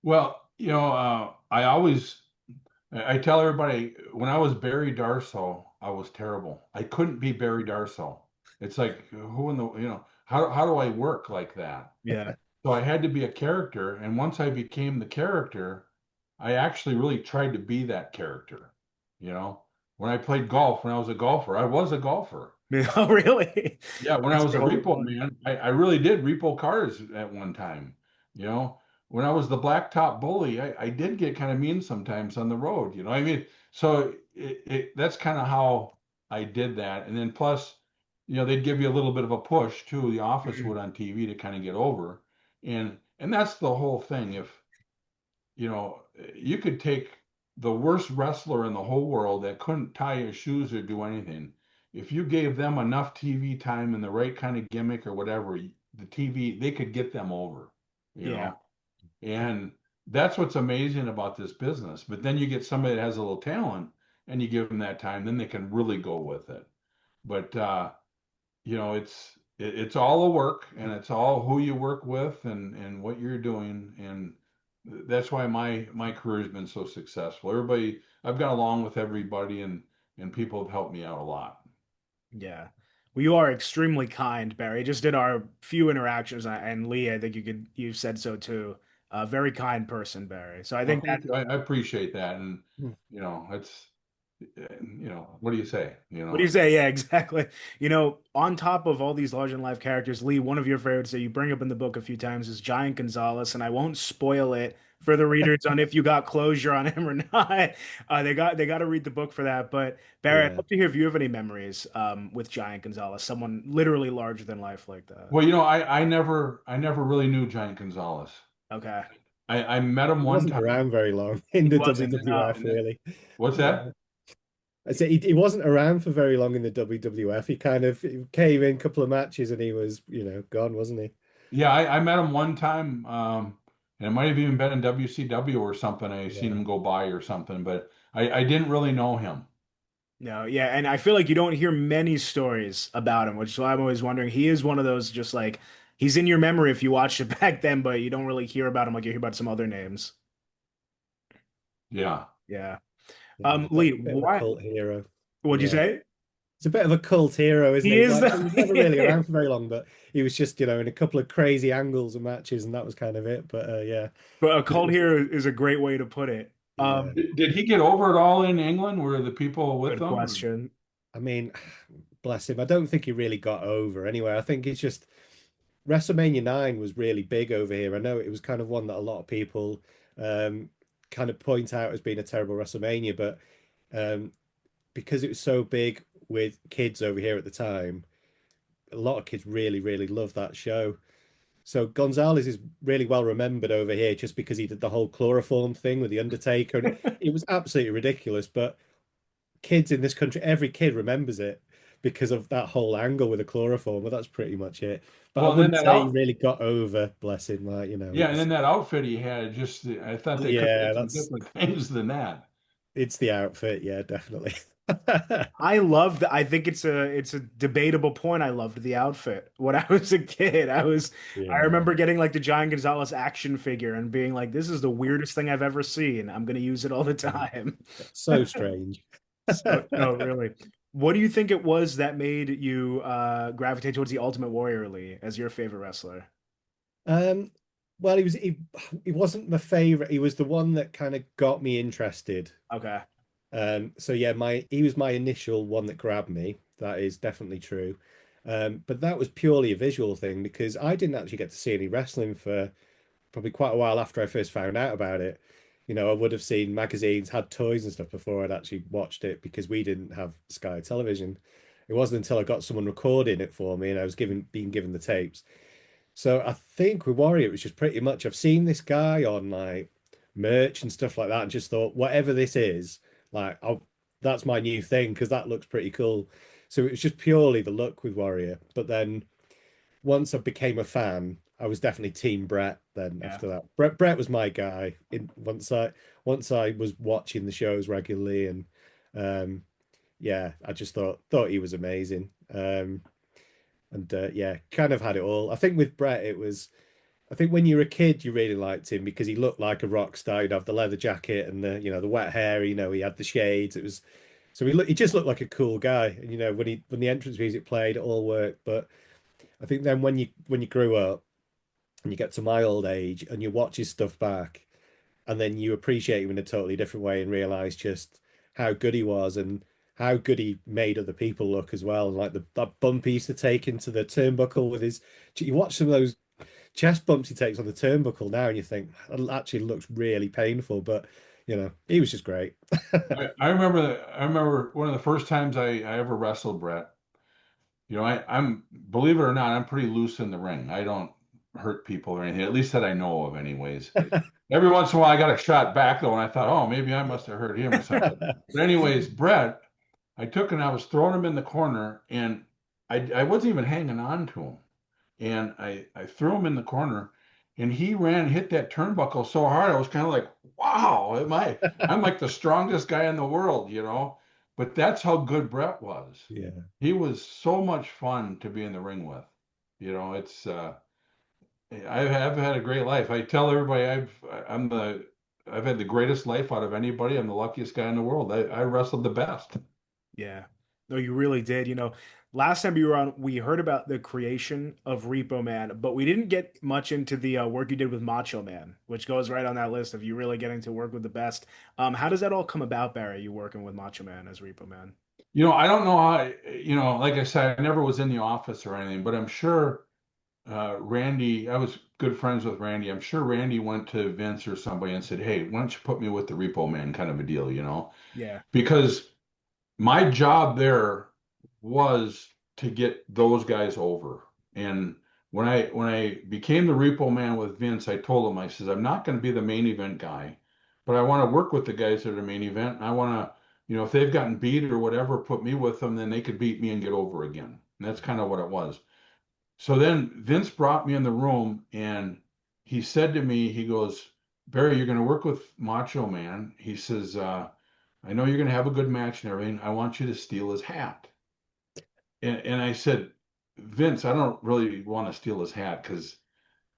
A: Well, I tell everybody when I was Barry Darsow, I was terrible. I couldn't be Barry Darsow. It's like who in the how do I work like that?
B: Yeah.
A: So I had to be a character, and once I became the character, I actually really tried to be that character. You know, when I played golf, when I was a golfer, I was a golfer.
B: Oh, really?
A: Yeah, when I
B: That's
A: was a
B: totally
A: repo
B: fun.
A: man, I really did repo cars at one time. When I was the blacktop bully, I did get kind of mean sometimes on the road. I mean, so that's kind of how I did that. And then plus, they'd give you a little bit of a push too. The office would on TV to kind of get over, and that's the whole thing. If you could take the worst wrestler in the whole world that couldn't tie his shoes or do anything, if you gave them enough TV time and the right kind of gimmick or whatever, the TV, they could get them over, you
B: Yeah.
A: know? And that's what's amazing about this business. But then you get somebody that has a little talent and you give them that time, then they can really go with it. But it's all the work and it's all who you work with and what you're doing. And that's why my career has been so successful. Everybody, I've got along with everybody and people have helped me out a lot.
B: Yeah. Well, you are extremely kind, Barry. Just in our few interactions, and Lee, I think you said so too. Very kind person, Barry. So I
A: Well,
B: think that
A: thank you. I appreciate that. And,
C: Hmm.
A: it's, what do you say?
B: what do you say? Yeah, exactly. On top of all these large and live characters, Lee, one of your favorites that you bring up in the book a few times is Giant Gonzalez, and I won't spoil it for the readers on if you got closure on him or not. They got to read the book for that. But Barry, I'd
C: Yeah.
B: love to hear if you have any memories with Giant Gonzalez, someone literally larger than life like that.
A: Well, I never really knew Giant Gonzalez.
B: Okay.
A: I met him
C: He
A: one
C: wasn't
A: time.
C: around very long in
B: He
C: the
B: wasn't. No.
C: WWF,
A: And then,
C: really.
A: what's
C: Yeah.
A: that?
C: I said he wasn't around for very long in the WWF. He came in a couple of matches and he was, gone, wasn't he?
A: Yeah, I met him one time, and it might have even been in WCW or something. I seen
C: Yeah.
A: him go by or something, but I didn't really know him.
B: No, yeah, and I feel like you don't hear many stories about him, which is why I'm always wondering. He is one of those just like he's in your memory if you watched it back then, but you don't really hear about him like you hear about some other names.
A: Yeah.
B: Yeah.
C: Yeah.
B: Lee,
C: Bit of a
B: what
C: cult hero.
B: would you
C: Yeah.
B: say?
C: It's a bit of a cult hero, isn't
B: He
C: he?
B: is
C: Like I said, he was never really
B: the
C: around for very long, but he was just, in a couple of crazy angles and matches, and that was kind of it. But yeah.
B: but a cult hero is a great way to put it.
C: Yeah.
A: Did he get over it all in England? Were the people with
B: Good
A: him?
B: question.
C: I mean, bless him. I don't think he really got over anyway. I think it's just WrestleMania 9 was really big over here. I know it was kind of one that a lot of people um, kind of point out as being a terrible WrestleMania, but um, because it was so big with kids over here at the time, a lot of kids really, really loved that show. So Gonzalez is really well remembered over here just because he did the whole chloroform thing with the Undertaker, and it was absolutely ridiculous. But kids in this country, every kid remembers it because of that whole angle with the chloroform. But that's pretty much it. But I
A: Well, and then
C: wouldn't
A: that
C: say he
A: out,
C: really got over, bless him. Like,
A: yeah, and
C: it's
A: then that outfit he had, just I thought they could have
C: yeah,
A: did some
C: that's
A: different things than that.
C: it's the outfit. Yeah, definitely.
B: I love that. I think it's a debatable point. I loved the outfit when I was a kid. I
C: Yeah,
B: remember getting like the Giant Gonzalez action figure and being like, this is the weirdest thing I've ever seen. I'm gonna use it all the time.
C: so strange.
B: So no, really. What do you think it was that made you gravitate towards the Ultimate Warrior Lee as your favorite wrestler?
C: Um, well, he wasn't my favorite. He was the one that kind of got me interested.
B: Okay.
C: So yeah, my he was my initial one that grabbed me. That is definitely true. But that was purely a visual thing because I didn't actually get to see any wrestling for probably quite a while after I first found out about it. I would have seen magazines, had toys and stuff before I'd actually watched it because we didn't have Sky Television. It wasn't until I got someone recording it for me and I was being given the tapes. So I think with Warrior, it was just pretty much I've seen this guy on like merch and stuff like that, and just thought whatever this is, like that's my new thing because that looks pretty cool. So it was just purely the look with Warrior. But then once I became a fan, I was definitely Team Brett. Then
B: Yeah.
C: after that, Brett was my guy. Once I was watching the shows regularly, and um, yeah, I just thought he was amazing. And yeah, kind of had it all. I think with Brett, it was. I think when you were a kid, you really liked him because he looked like a rock star. He'd have the leather jacket and the wet hair. He had the shades. It was so he just looked like a cool guy. And when the entrance music played, it all worked. But I think then when you grew up and you get to my old age and you watch his stuff back, and then you appreciate him in a totally different way and realize just how good he was and how good he made other people look as well. And like that bump he used to take into the turnbuckle with his, you watch some of those chest bumps he takes on the turnbuckle now, and you think that actually looks really painful. But he was just great.
A: I remember one of the first times I ever wrestled Brett. I'm believe it or not, I'm pretty loose in the ring. I don't hurt people or anything, at least that I know of, anyways. Every once in a while, I got a shot back though, and I thought, oh, maybe I must have hurt him or something. But anyways, Brett, I took and I was throwing him in the corner, and I wasn't even hanging on to him, and I threw him in the corner, and he ran and hit that turnbuckle so hard, I was kind of like, wow, I'm like the strongest guy in the world, you know. But that's how good Brett was.
C: Yeah.
A: He was so much fun to be in the ring with. You know, I've had a great life. I tell everybody I've had the greatest life out of anybody. I'm the luckiest guy in the world. I wrestled the best.
B: Yeah. No, you really did. Last time you were on, we heard about the creation of Repo Man, but we didn't get much into the work you did with Macho Man, which goes right on that list of you really getting to work with the best. How does that all come about, Barry, you working with Macho Man as Repo Man?
A: You know, I don't know how, like I said, I never was in the office or anything, but I'm sure Randy, I was good friends with Randy. I'm sure Randy went to Vince or somebody and said, hey, why don't you put me with the Repo Man kind of a deal, you know?
B: Yeah.
A: Because my job there was to get those guys over. And when I became the Repo Man with Vince, I told him, I says, I'm not going to be the main event guy, but I want to work with the guys that are the main event. And I want to, if they've gotten beat or whatever, put me with them, then they could beat me and get over again. And that's kind of what it was. So then Vince brought me in the room and he said to me, he goes, Barry, you're going to work with Macho Man. He says, I know you're going to have a good match and everything. I want you to steal his hat. And I said, Vince, I don't really want to steal his hat because,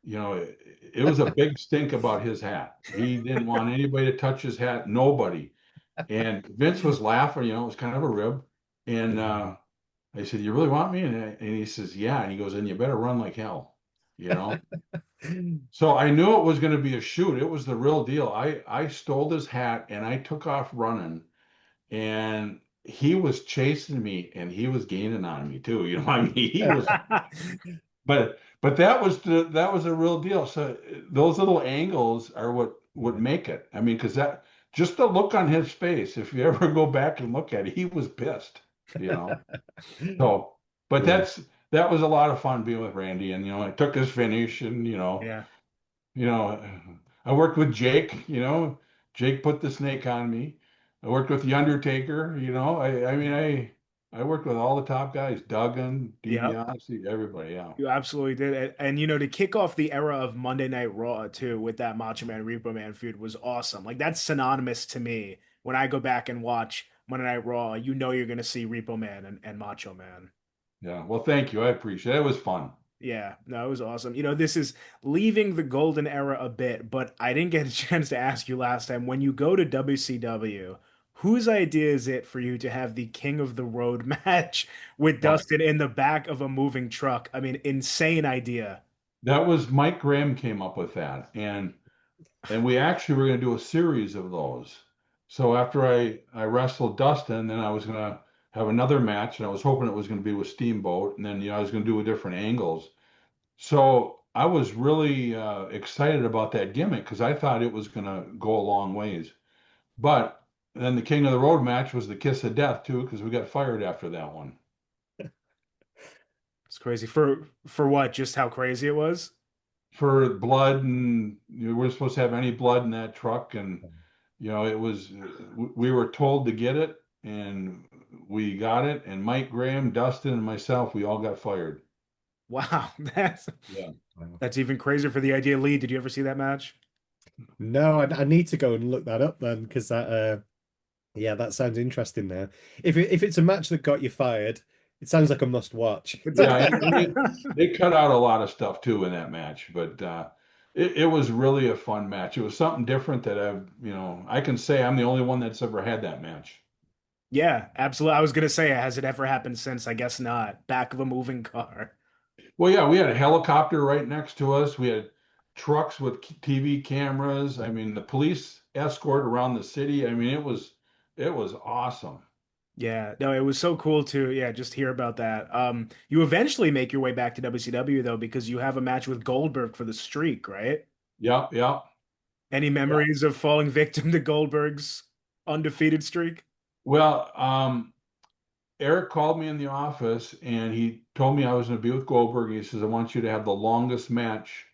A: it was a big stink about his hat. He didn't want anybody to touch his hat, nobody. And Vince was laughing, it was kind of a rib. And I said, you really want me? And he says, yeah. And he goes, and you better run like hell, you know? So I knew it was going to be a shoot. It was the real deal. I stole his hat and I took off running and he was chasing me and he was gaining on me too. I mean, he was, but that was a real deal. So those little angles are what make it. I mean, because that just the look on his face, if you ever go back and look at it, he was pissed, you know. So, but
C: Yeah.
A: that was a lot of fun being with Randy, and I took his finish, and
B: Yeah.
A: you know, I worked with Jake. Jake put the snake on me. I worked with the Undertaker. I mean, I worked with all the top guys, Duggan,
B: Yep.
A: DiBiase, everybody. Yeah.
B: You absolutely did. And to kick off the era of Monday Night Raw too, with that Macho Man Repo Man feud was awesome. Like that's synonymous to me when I go back and watch Monday Night Raw. You're going to see Repo Man and Macho Man.
A: Yeah. Well, thank you. I appreciate it. It was fun.
B: Yeah, no, it was awesome. This is leaving the golden era a bit, but I didn't get a chance to ask you last time. When you go to WCW, whose idea is it for you to have the King of the Road match with
A: But
B: Dustin in the back of a moving truck? I mean, insane idea.
A: that was Mike Graham came up with that, and we actually were going to do a series of those. So after I wrestled Dustin, then I was going to have another match, and I was hoping it was going to be with Steamboat, and then I was going to do a different angles. So I was really excited about that gimmick because I thought it was going to go a long ways. But then the King of the Road match was the kiss of death too, because we got fired after that one
B: It's crazy. For what? Just how crazy it was?
A: for blood, and we weren't supposed to have any blood in that truck, and it was we were told to get it, and we got it, and Mike Graham, Dustin, and myself, we all got fired.
B: Wow, that's
A: Yeah.
C: Wow.
B: that's even crazier for the idea. Lee, did you ever see that match?
C: No, I need to go and look that up then, because yeah, that sounds interesting now. If it's a match that got you fired, it sounds like a must watch.
A: Yeah, and they cut out a lot of stuff too in that match, but it was really a fun match. It was something different that I can say I'm the only one that's ever had that match.
B: Yeah, absolutely. I was gonna say, has it ever happened since? I guess not. Back of a moving car.
A: Well, yeah, we had a helicopter right next to us. We had trucks with TV cameras. I mean, the police escort around the city. I mean, it was awesome.
B: Yeah, no, it was so cool to just hear about that. You eventually make your way back to WCW though, because you have a match with Goldberg for the streak, right?
A: Yeah, yeah.
B: Any
A: Yeah.
B: memories of falling victim to Goldberg's undefeated streak?
A: Well, Eric called me in the office and he told me I was going to be with Goldberg. He says, I want you to have the longest match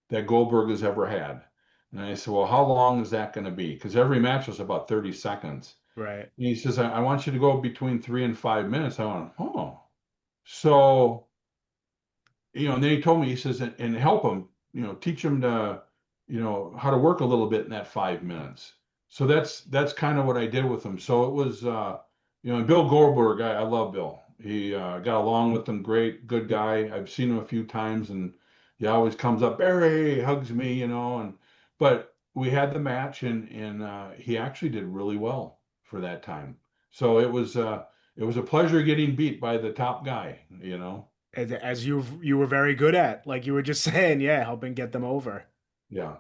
A: that Goldberg has ever had. And I said, well, how long is that going to be? Because every match was about 30 seconds.
B: Right.
A: And he says, I want you to go between 3 and 5 minutes. I went, oh. So, and then he told me, he says, and help him, teach him to, how to work a little bit in that 5 minutes. So that's kind of what I did with him. So it was, and Bill Goldberg, I love Bill. He got along with him great, good guy. I've seen him a few times, and he always comes up, Barry, hugs me, but we had the match, and he actually did really well for that time. So it was a pleasure getting beat by the top guy.
B: As you were very good at, like you were just saying, yeah, helping get them over.
A: Yeah.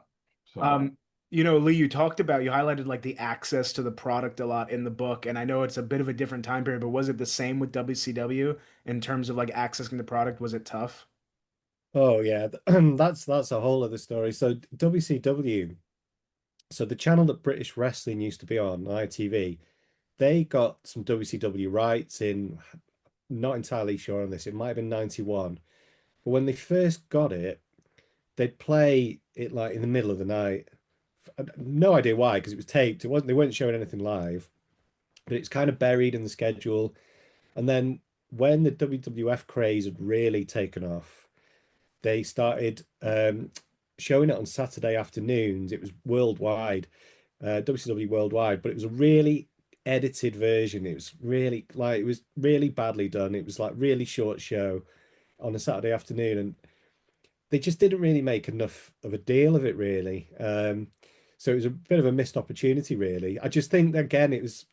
A: So
B: Um, Lee, you talked about, you highlighted like the access to the product a lot in the book, and I know it's a bit of a different time period, but was it the same with WCW in terms of like accessing the product? Was it tough?
C: Oh yeah, that's a whole other story. So WCW, so the channel that British Wrestling used to be on, ITV, they got some WCW rights in, not entirely sure on this, it might have been 91. But when they first got it, they'd play it like in the middle of the night. No idea why, because it was taped. It wasn't, they weren't showing anything live, but it's kind of buried in the schedule. And then when the WWF craze had really taken off, they started showing it on Saturday afternoons. It was worldwide, WCW worldwide, but it was a really edited version. It was really like it was really badly done. It was like really short show on a Saturday afternoon, and they just didn't really make enough of a deal of it, really. So it was a bit of a missed opportunity, really. I just think again, it was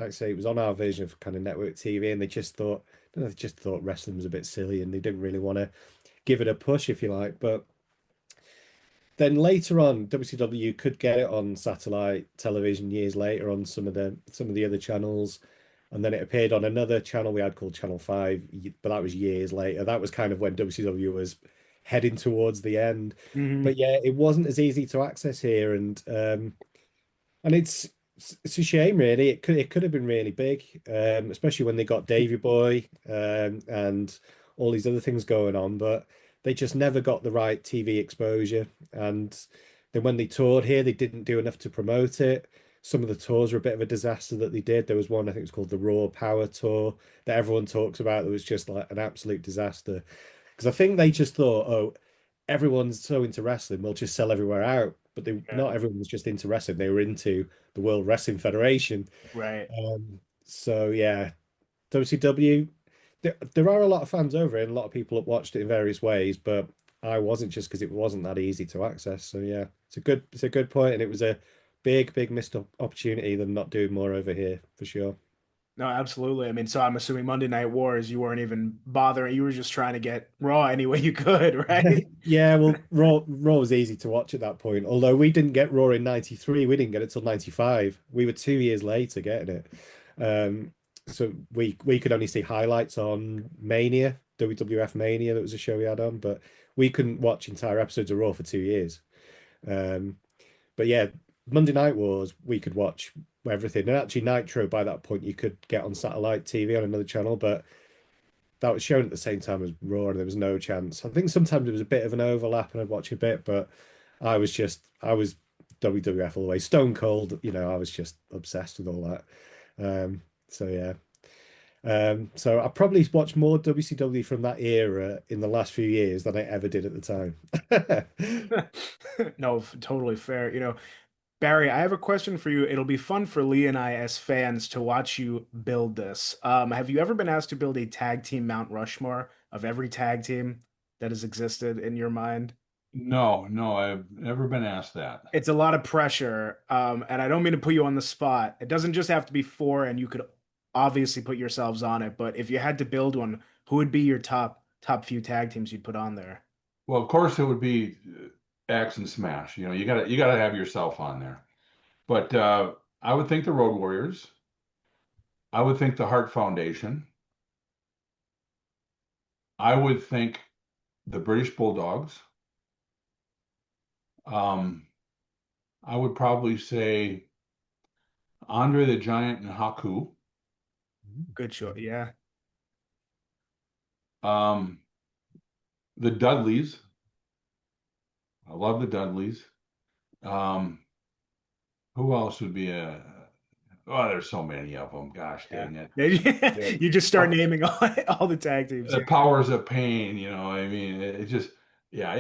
C: like I say, it was on our version of kind of network TV, and they just thought, I don't know, they just thought wrestling was a bit silly, and they didn't really want to give it a push, if you like. But then later on, WCW could get it on satellite television years later on some of the other channels, and then it appeared on another channel we had called Channel 5, but that was years later. That was kind of when WCW was heading towards the end.
B: Hmm.
C: But yeah, it wasn't as easy to access here, and it's a shame, really. It could have been really big, especially when they got Davy Boy, and all these other things going on. But they just never got the right TV exposure. And then when they toured here, they didn't do enough to promote it. Some of the tours were a bit of a disaster that they did. There was one, I think it was called the Raw Power Tour, that everyone talks about, that was just like an absolute disaster. Because I think they just thought, oh, everyone's so into wrestling, we'll just sell everywhere out. But
B: Yeah.
C: not everyone was just into wrestling; they were into the World Wrestling Federation.
B: Right.
C: So yeah, WCW. There are a lot of fans over it, and a lot of people have watched it in various ways, but I wasn't, just because it wasn't that easy to access. So yeah, it's a good point, and it was a big missed opportunity them not doing more over here for sure.
B: No, absolutely. I mean, so I'm assuming Monday Night Wars, you weren't even bothering. You were just trying to get Raw any way you could, right?
C: Yeah, well, Raw was easy to watch at that point. Although we didn't get Raw in '93, we didn't get it till '95. We were 2 years later getting it. Um, so we could only see highlights on Mania, WWF Mania. That was a show we had on, but we couldn't watch entire episodes of Raw for 2 years. Um, but yeah, Monday Night Wars we could watch everything, and actually Nitro by that point you could get on satellite TV on another channel, but that was shown at the same time as Raw, and there was no chance. I think sometimes there was a bit of an overlap, and I'd watch a bit, but I was WWF all the way, Stone Cold. I was just obsessed with all that. So yeah. So I probably watched more WCW from that era in the last few years than I ever did at the time.
B: No, totally fair. Barry, I have a question for you. It'll be fun for Lee and I as fans to watch you build this. Have you ever been asked to build a tag team Mount Rushmore of every tag team that has existed in your mind?
A: no, no, I've never been asked that.
B: It's a lot of pressure, and I don't mean to put you on the spot. It doesn't just have to be four, and you could obviously put yourselves on it. But if you had to build one, who would be your top few tag teams you'd put on there?
A: Well, of course it would be Axe and Smash. You gotta have yourself on there. But I would think the Road Warriors. I would think the Hart Foundation. I would think the British Bulldogs. Um, I would probably say Andre the Giant and Haku.
B: Good choice. Yeah.
A: Um, the Dudleys. I love the Dudleys. Um, who else would be a? Oh, there's so many of them. Gosh
B: Yeah.
A: dang it.
B: You just start naming all the tag teams.
A: The
B: Yeah.
A: powers of pain, I mean, it just, yeah,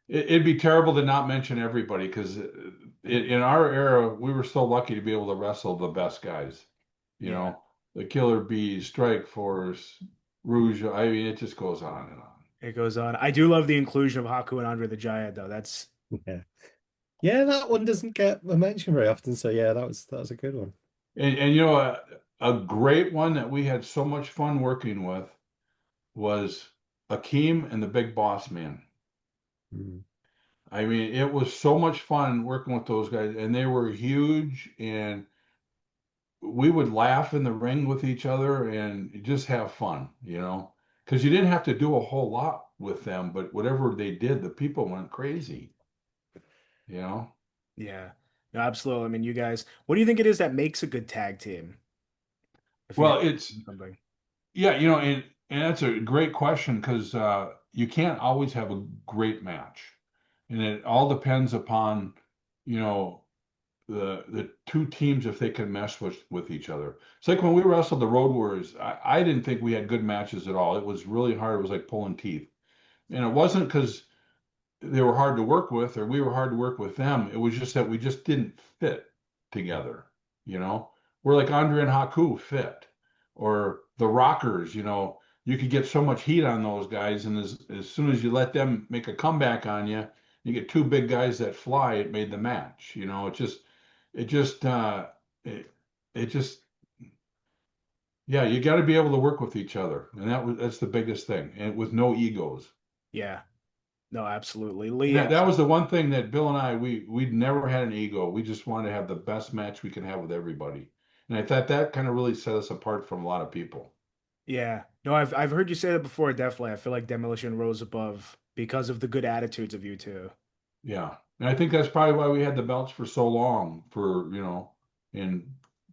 A: it'd be terrible to not mention everybody because in our era, we were so lucky to be able to wrestle the best guys, you
B: Yeah.
A: know, the Killer Bees, Strike Force, Rouge. I mean, it just goes on and on.
B: It goes on. I do love the inclusion of Haku and Andre the Giant, though. That's
C: Yeah. Yeah, that one doesn't get a mention very often. So yeah, that was a good one.
A: And a great one that we had so much fun working with was Akeem and the Big Boss Man.
C: Mm.
A: I mean, it was so much fun working with those guys, and they were huge, and we would laugh in the ring with each other and just have fun, because you didn't have to do a whole lot with them, but whatever they did, the people went crazy, you know.
B: yeah. No, absolutely. I mean, you guys, what do you think it is that makes a good tag team? If you had
A: Well,
B: to
A: it's
B: do something.
A: yeah, and that's a great question because you can't always have a great match, and it all depends upon, you know, the two teams if they can mesh with each other. It's like when we wrestled the Road Warriors, I didn't think we had good matches at all. It was really hard. It was like pulling teeth. And it wasn't because they were hard to work with or we were hard to work with them. It was just that we just didn't fit together, you know? We're like Andre and Haku fit, or the Rockers, you could get so much heat on those guys, and as soon as you let them make a comeback on you, you get two big guys that fly, it made the match. It just, it, it just, yeah, you got to be able to work with each other, and that's the biggest thing, and with no egos.
B: Yeah. No, absolutely.
A: And
B: Lee,
A: that was the one thing that Bill and I we'd never had an ego. We just wanted to have the best match we can have with everybody. And I thought that kind of really set us apart from a lot of people.
B: yeah. No, I've heard you say that before, definitely. I feel like Demolition rose above because of the good attitudes of you two.
A: Yeah. And I think that's probably why we had the belts for so long, in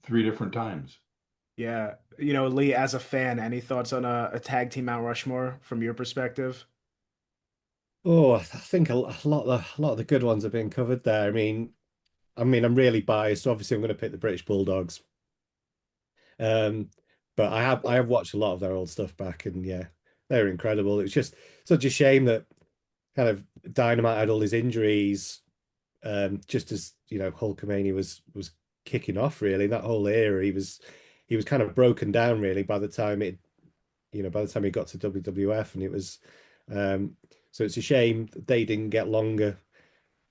A: three different times.
B: Yeah. Lee, as a fan, any thoughts on a tag team Mount Rushmore from your perspective?
C: Oh, I think a lot of the good ones have been covered there. I mean, I'm really biased. So obviously, I'm going to pick the British Bulldogs. Um, but I have watched a lot of their old stuff back, and yeah, they're incredible. It was just such a shame that kind of Dynamite had all his injuries, just as Hulkamania was kicking off. Really, that whole era, he was kind of broken down really by the time he got to WWF, and it was so it's a shame that they didn't get longer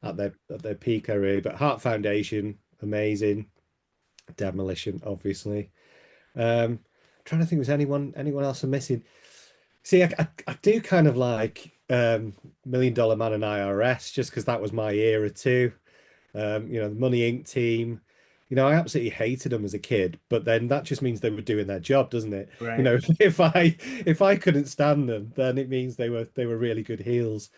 C: at their peak really. But Heart Foundation, amazing. Demolition, obviously. Trying to think, was anyone else I'm missing? See, I do kind of like Million Dollar Man and IRS just because that was my era too. The Money Inc. team. I absolutely hated them as a kid, but then that just means they were doing their job, doesn't it?
B: Right.
C: If I couldn't stand them, then it means they were really good heels.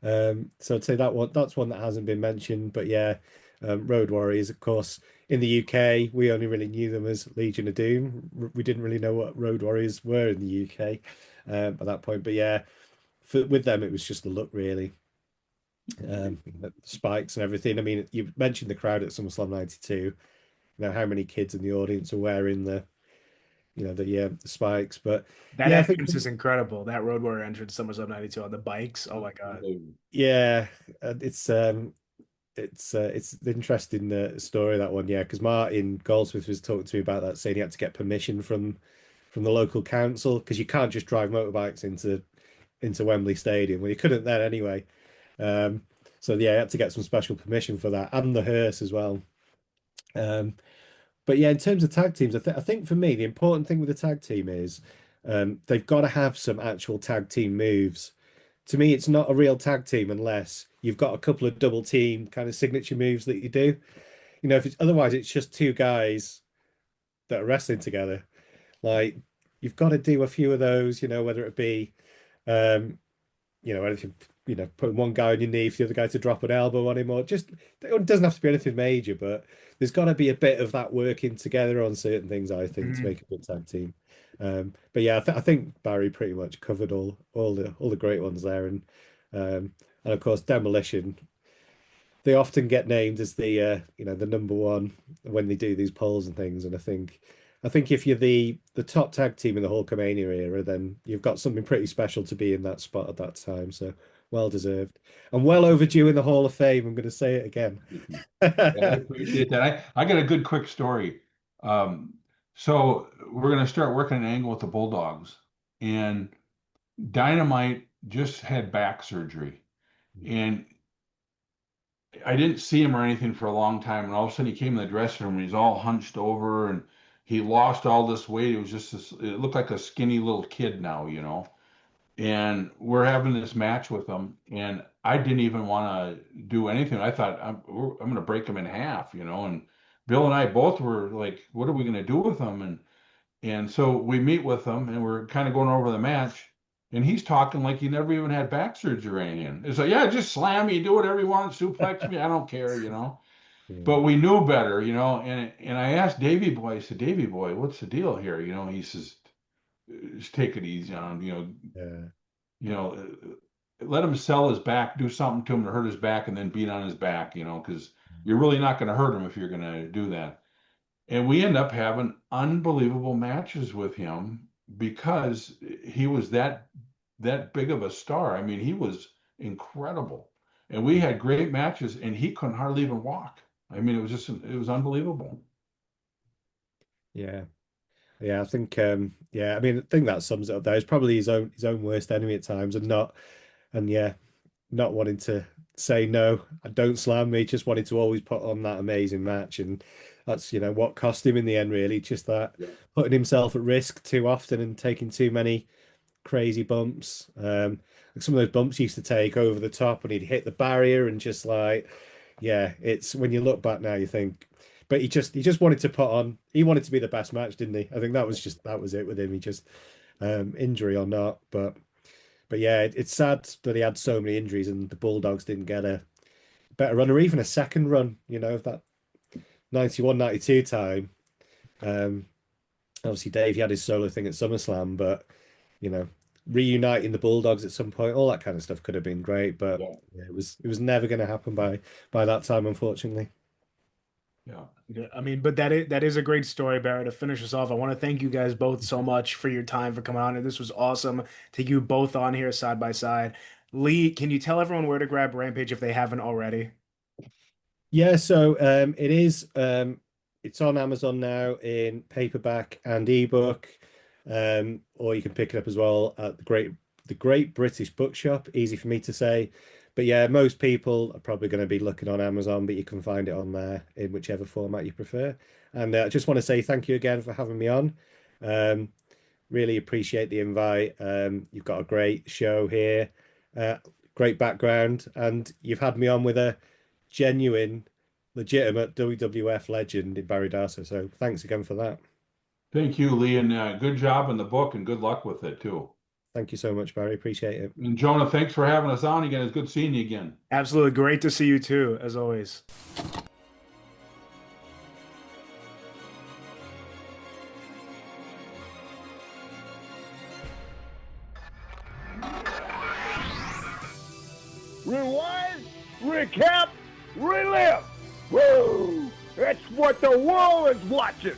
C: So I'd say that's one that hasn't been mentioned. But yeah, Road Warriors, of course. In the UK, we only really knew them as Legion of Doom. We didn't really know what Road Warriors were in the UK at that point. But yeah, with them, it was just the look, really. The spikes and everything. I mean, you mentioned the crowd at SummerSlam '92. How many kids in the audience are wearing the spikes. But
B: That
C: yeah, I think
B: entrance is incredible. That Road Warrior entrance, SummerSlam '92 on the bikes. Oh my God.
C: yeah, it's an interesting story, that one. Yeah, because Martin Goldsmith was talking to me about that, saying he had to get permission from the local council because you can't just drive motorbikes into Wembley Stadium. Well, you couldn't then anyway. Um, so yeah, I had to get some special permission for that and the hearse as well. Um, but yeah, in terms of tag teams, I think for me the important thing with the tag team is they've got to have some actual tag team moves. To me, it's not a real tag team unless you've got a couple of double team kind of signature moves that you do. If it's otherwise it's just two guys that are wrestling together. Like you've got to do a few of those, whether it be um, anything, putting one guy on your knee for the other guy to drop an elbow on him, or just it doesn't have to be anything major, but there's got to be a bit of that working together on certain things, I think, to
B: Mhm.
C: make a good tag team. But yeah, I think Barry pretty much covered all the great ones there, and of course Demolition. they often get named as the the number one when they do these polls and things. And I think if you're the top tag team in the Hulkamania era, then you've got something pretty special to be in that spot at that time. So well deserved and well overdue in the Hall of Fame. I'm going to say it again.
A: Yeah, I appreciate that. I got a good quick story. So we're going to start working an angle with the Bulldogs, and Dynamite just had back surgery, and I didn't see him or anything for a long time. And all of a sudden, he came in the dressing room, and he's all hunched over, and he lost all this weight. It was just this, it looked like a skinny little kid now. And we're having this match with him, and I didn't even want to do anything. I thought I'm going to break him in half. And Bill and I both were like, "What are we going to do with him?" And so we meet with him, and we're kind of going over the match, and he's talking like he never even had back surgery or anything. It's like, yeah, just slam me, do whatever you want, suplex me, I don't care.
C: Yeah.
A: But we knew better. And I asked Davy Boy, I said, Davy Boy, what's the deal here? He says, just take it easy on him,
C: Yeah.
A: you know, let him sell his back, do something to him to hurt his back, and then beat on his back, because you're really not going to hurt him if you're going to do that. And we end up having unbelievable matches with him because he was that big of a star. I mean, he was incredible. And we had great matches, and he couldn't hardly even walk. I mean, it was unbelievable.
C: Yeah. Yeah, I think I mean, I think that sums it up there. He's probably his own worst enemy at times, not wanting to say no, don't slam me, just wanted to always put on that amazing match. And that's what cost him in the end, really. Just that putting himself at risk too often and taking too many crazy bumps. Like some of those bumps he used to take over the top, and he'd hit the barrier, and just like, yeah, it's when you look back now, you think, but he just wanted to put on. He wanted to be the best match, didn't he? I think that was it with him. He just injury or not, but yeah, it's sad that he had so many injuries, and the Bulldogs didn't get a better run or even a second run. Of that 91-92 time. Obviously, Dave, he had his solo thing at SummerSlam, but reuniting the Bulldogs at some point, all that kind of stuff could have been great, but yeah, it was never going to happen by that time, unfortunately.
B: Yeah, I mean, but that is a great story, Barry. To finish us off, I want to thank you guys both so much for your time for coming on, and this was awesome to you both on here side by side. Lee, can you tell everyone where to grab Rampage if they haven't already?
C: Yeah, so it's on Amazon now in paperback and ebook, or you can pick it up as well at the Great British Bookshop. Easy for me to say. But yeah, most people are probably going to be looking on Amazon, but you can find it on there in whichever format you prefer. And I just want to say thank you again for having me on. Really appreciate the invite. You've got a great show here, great background, and you've had me on with a genuine, legitimate WWF legend in Barry Darsow. So thanks again for that.
A: Thank you, Lee, and good job in the book, and good luck with it too.
C: Thank you so much, Barry. Appreciate it.
A: And Jonah, thanks for having us on again. It's good seeing you again.
B: Absolutely great to see you too, as always.
D: Rewind, recap, relive. Woo! That's what the world is watching.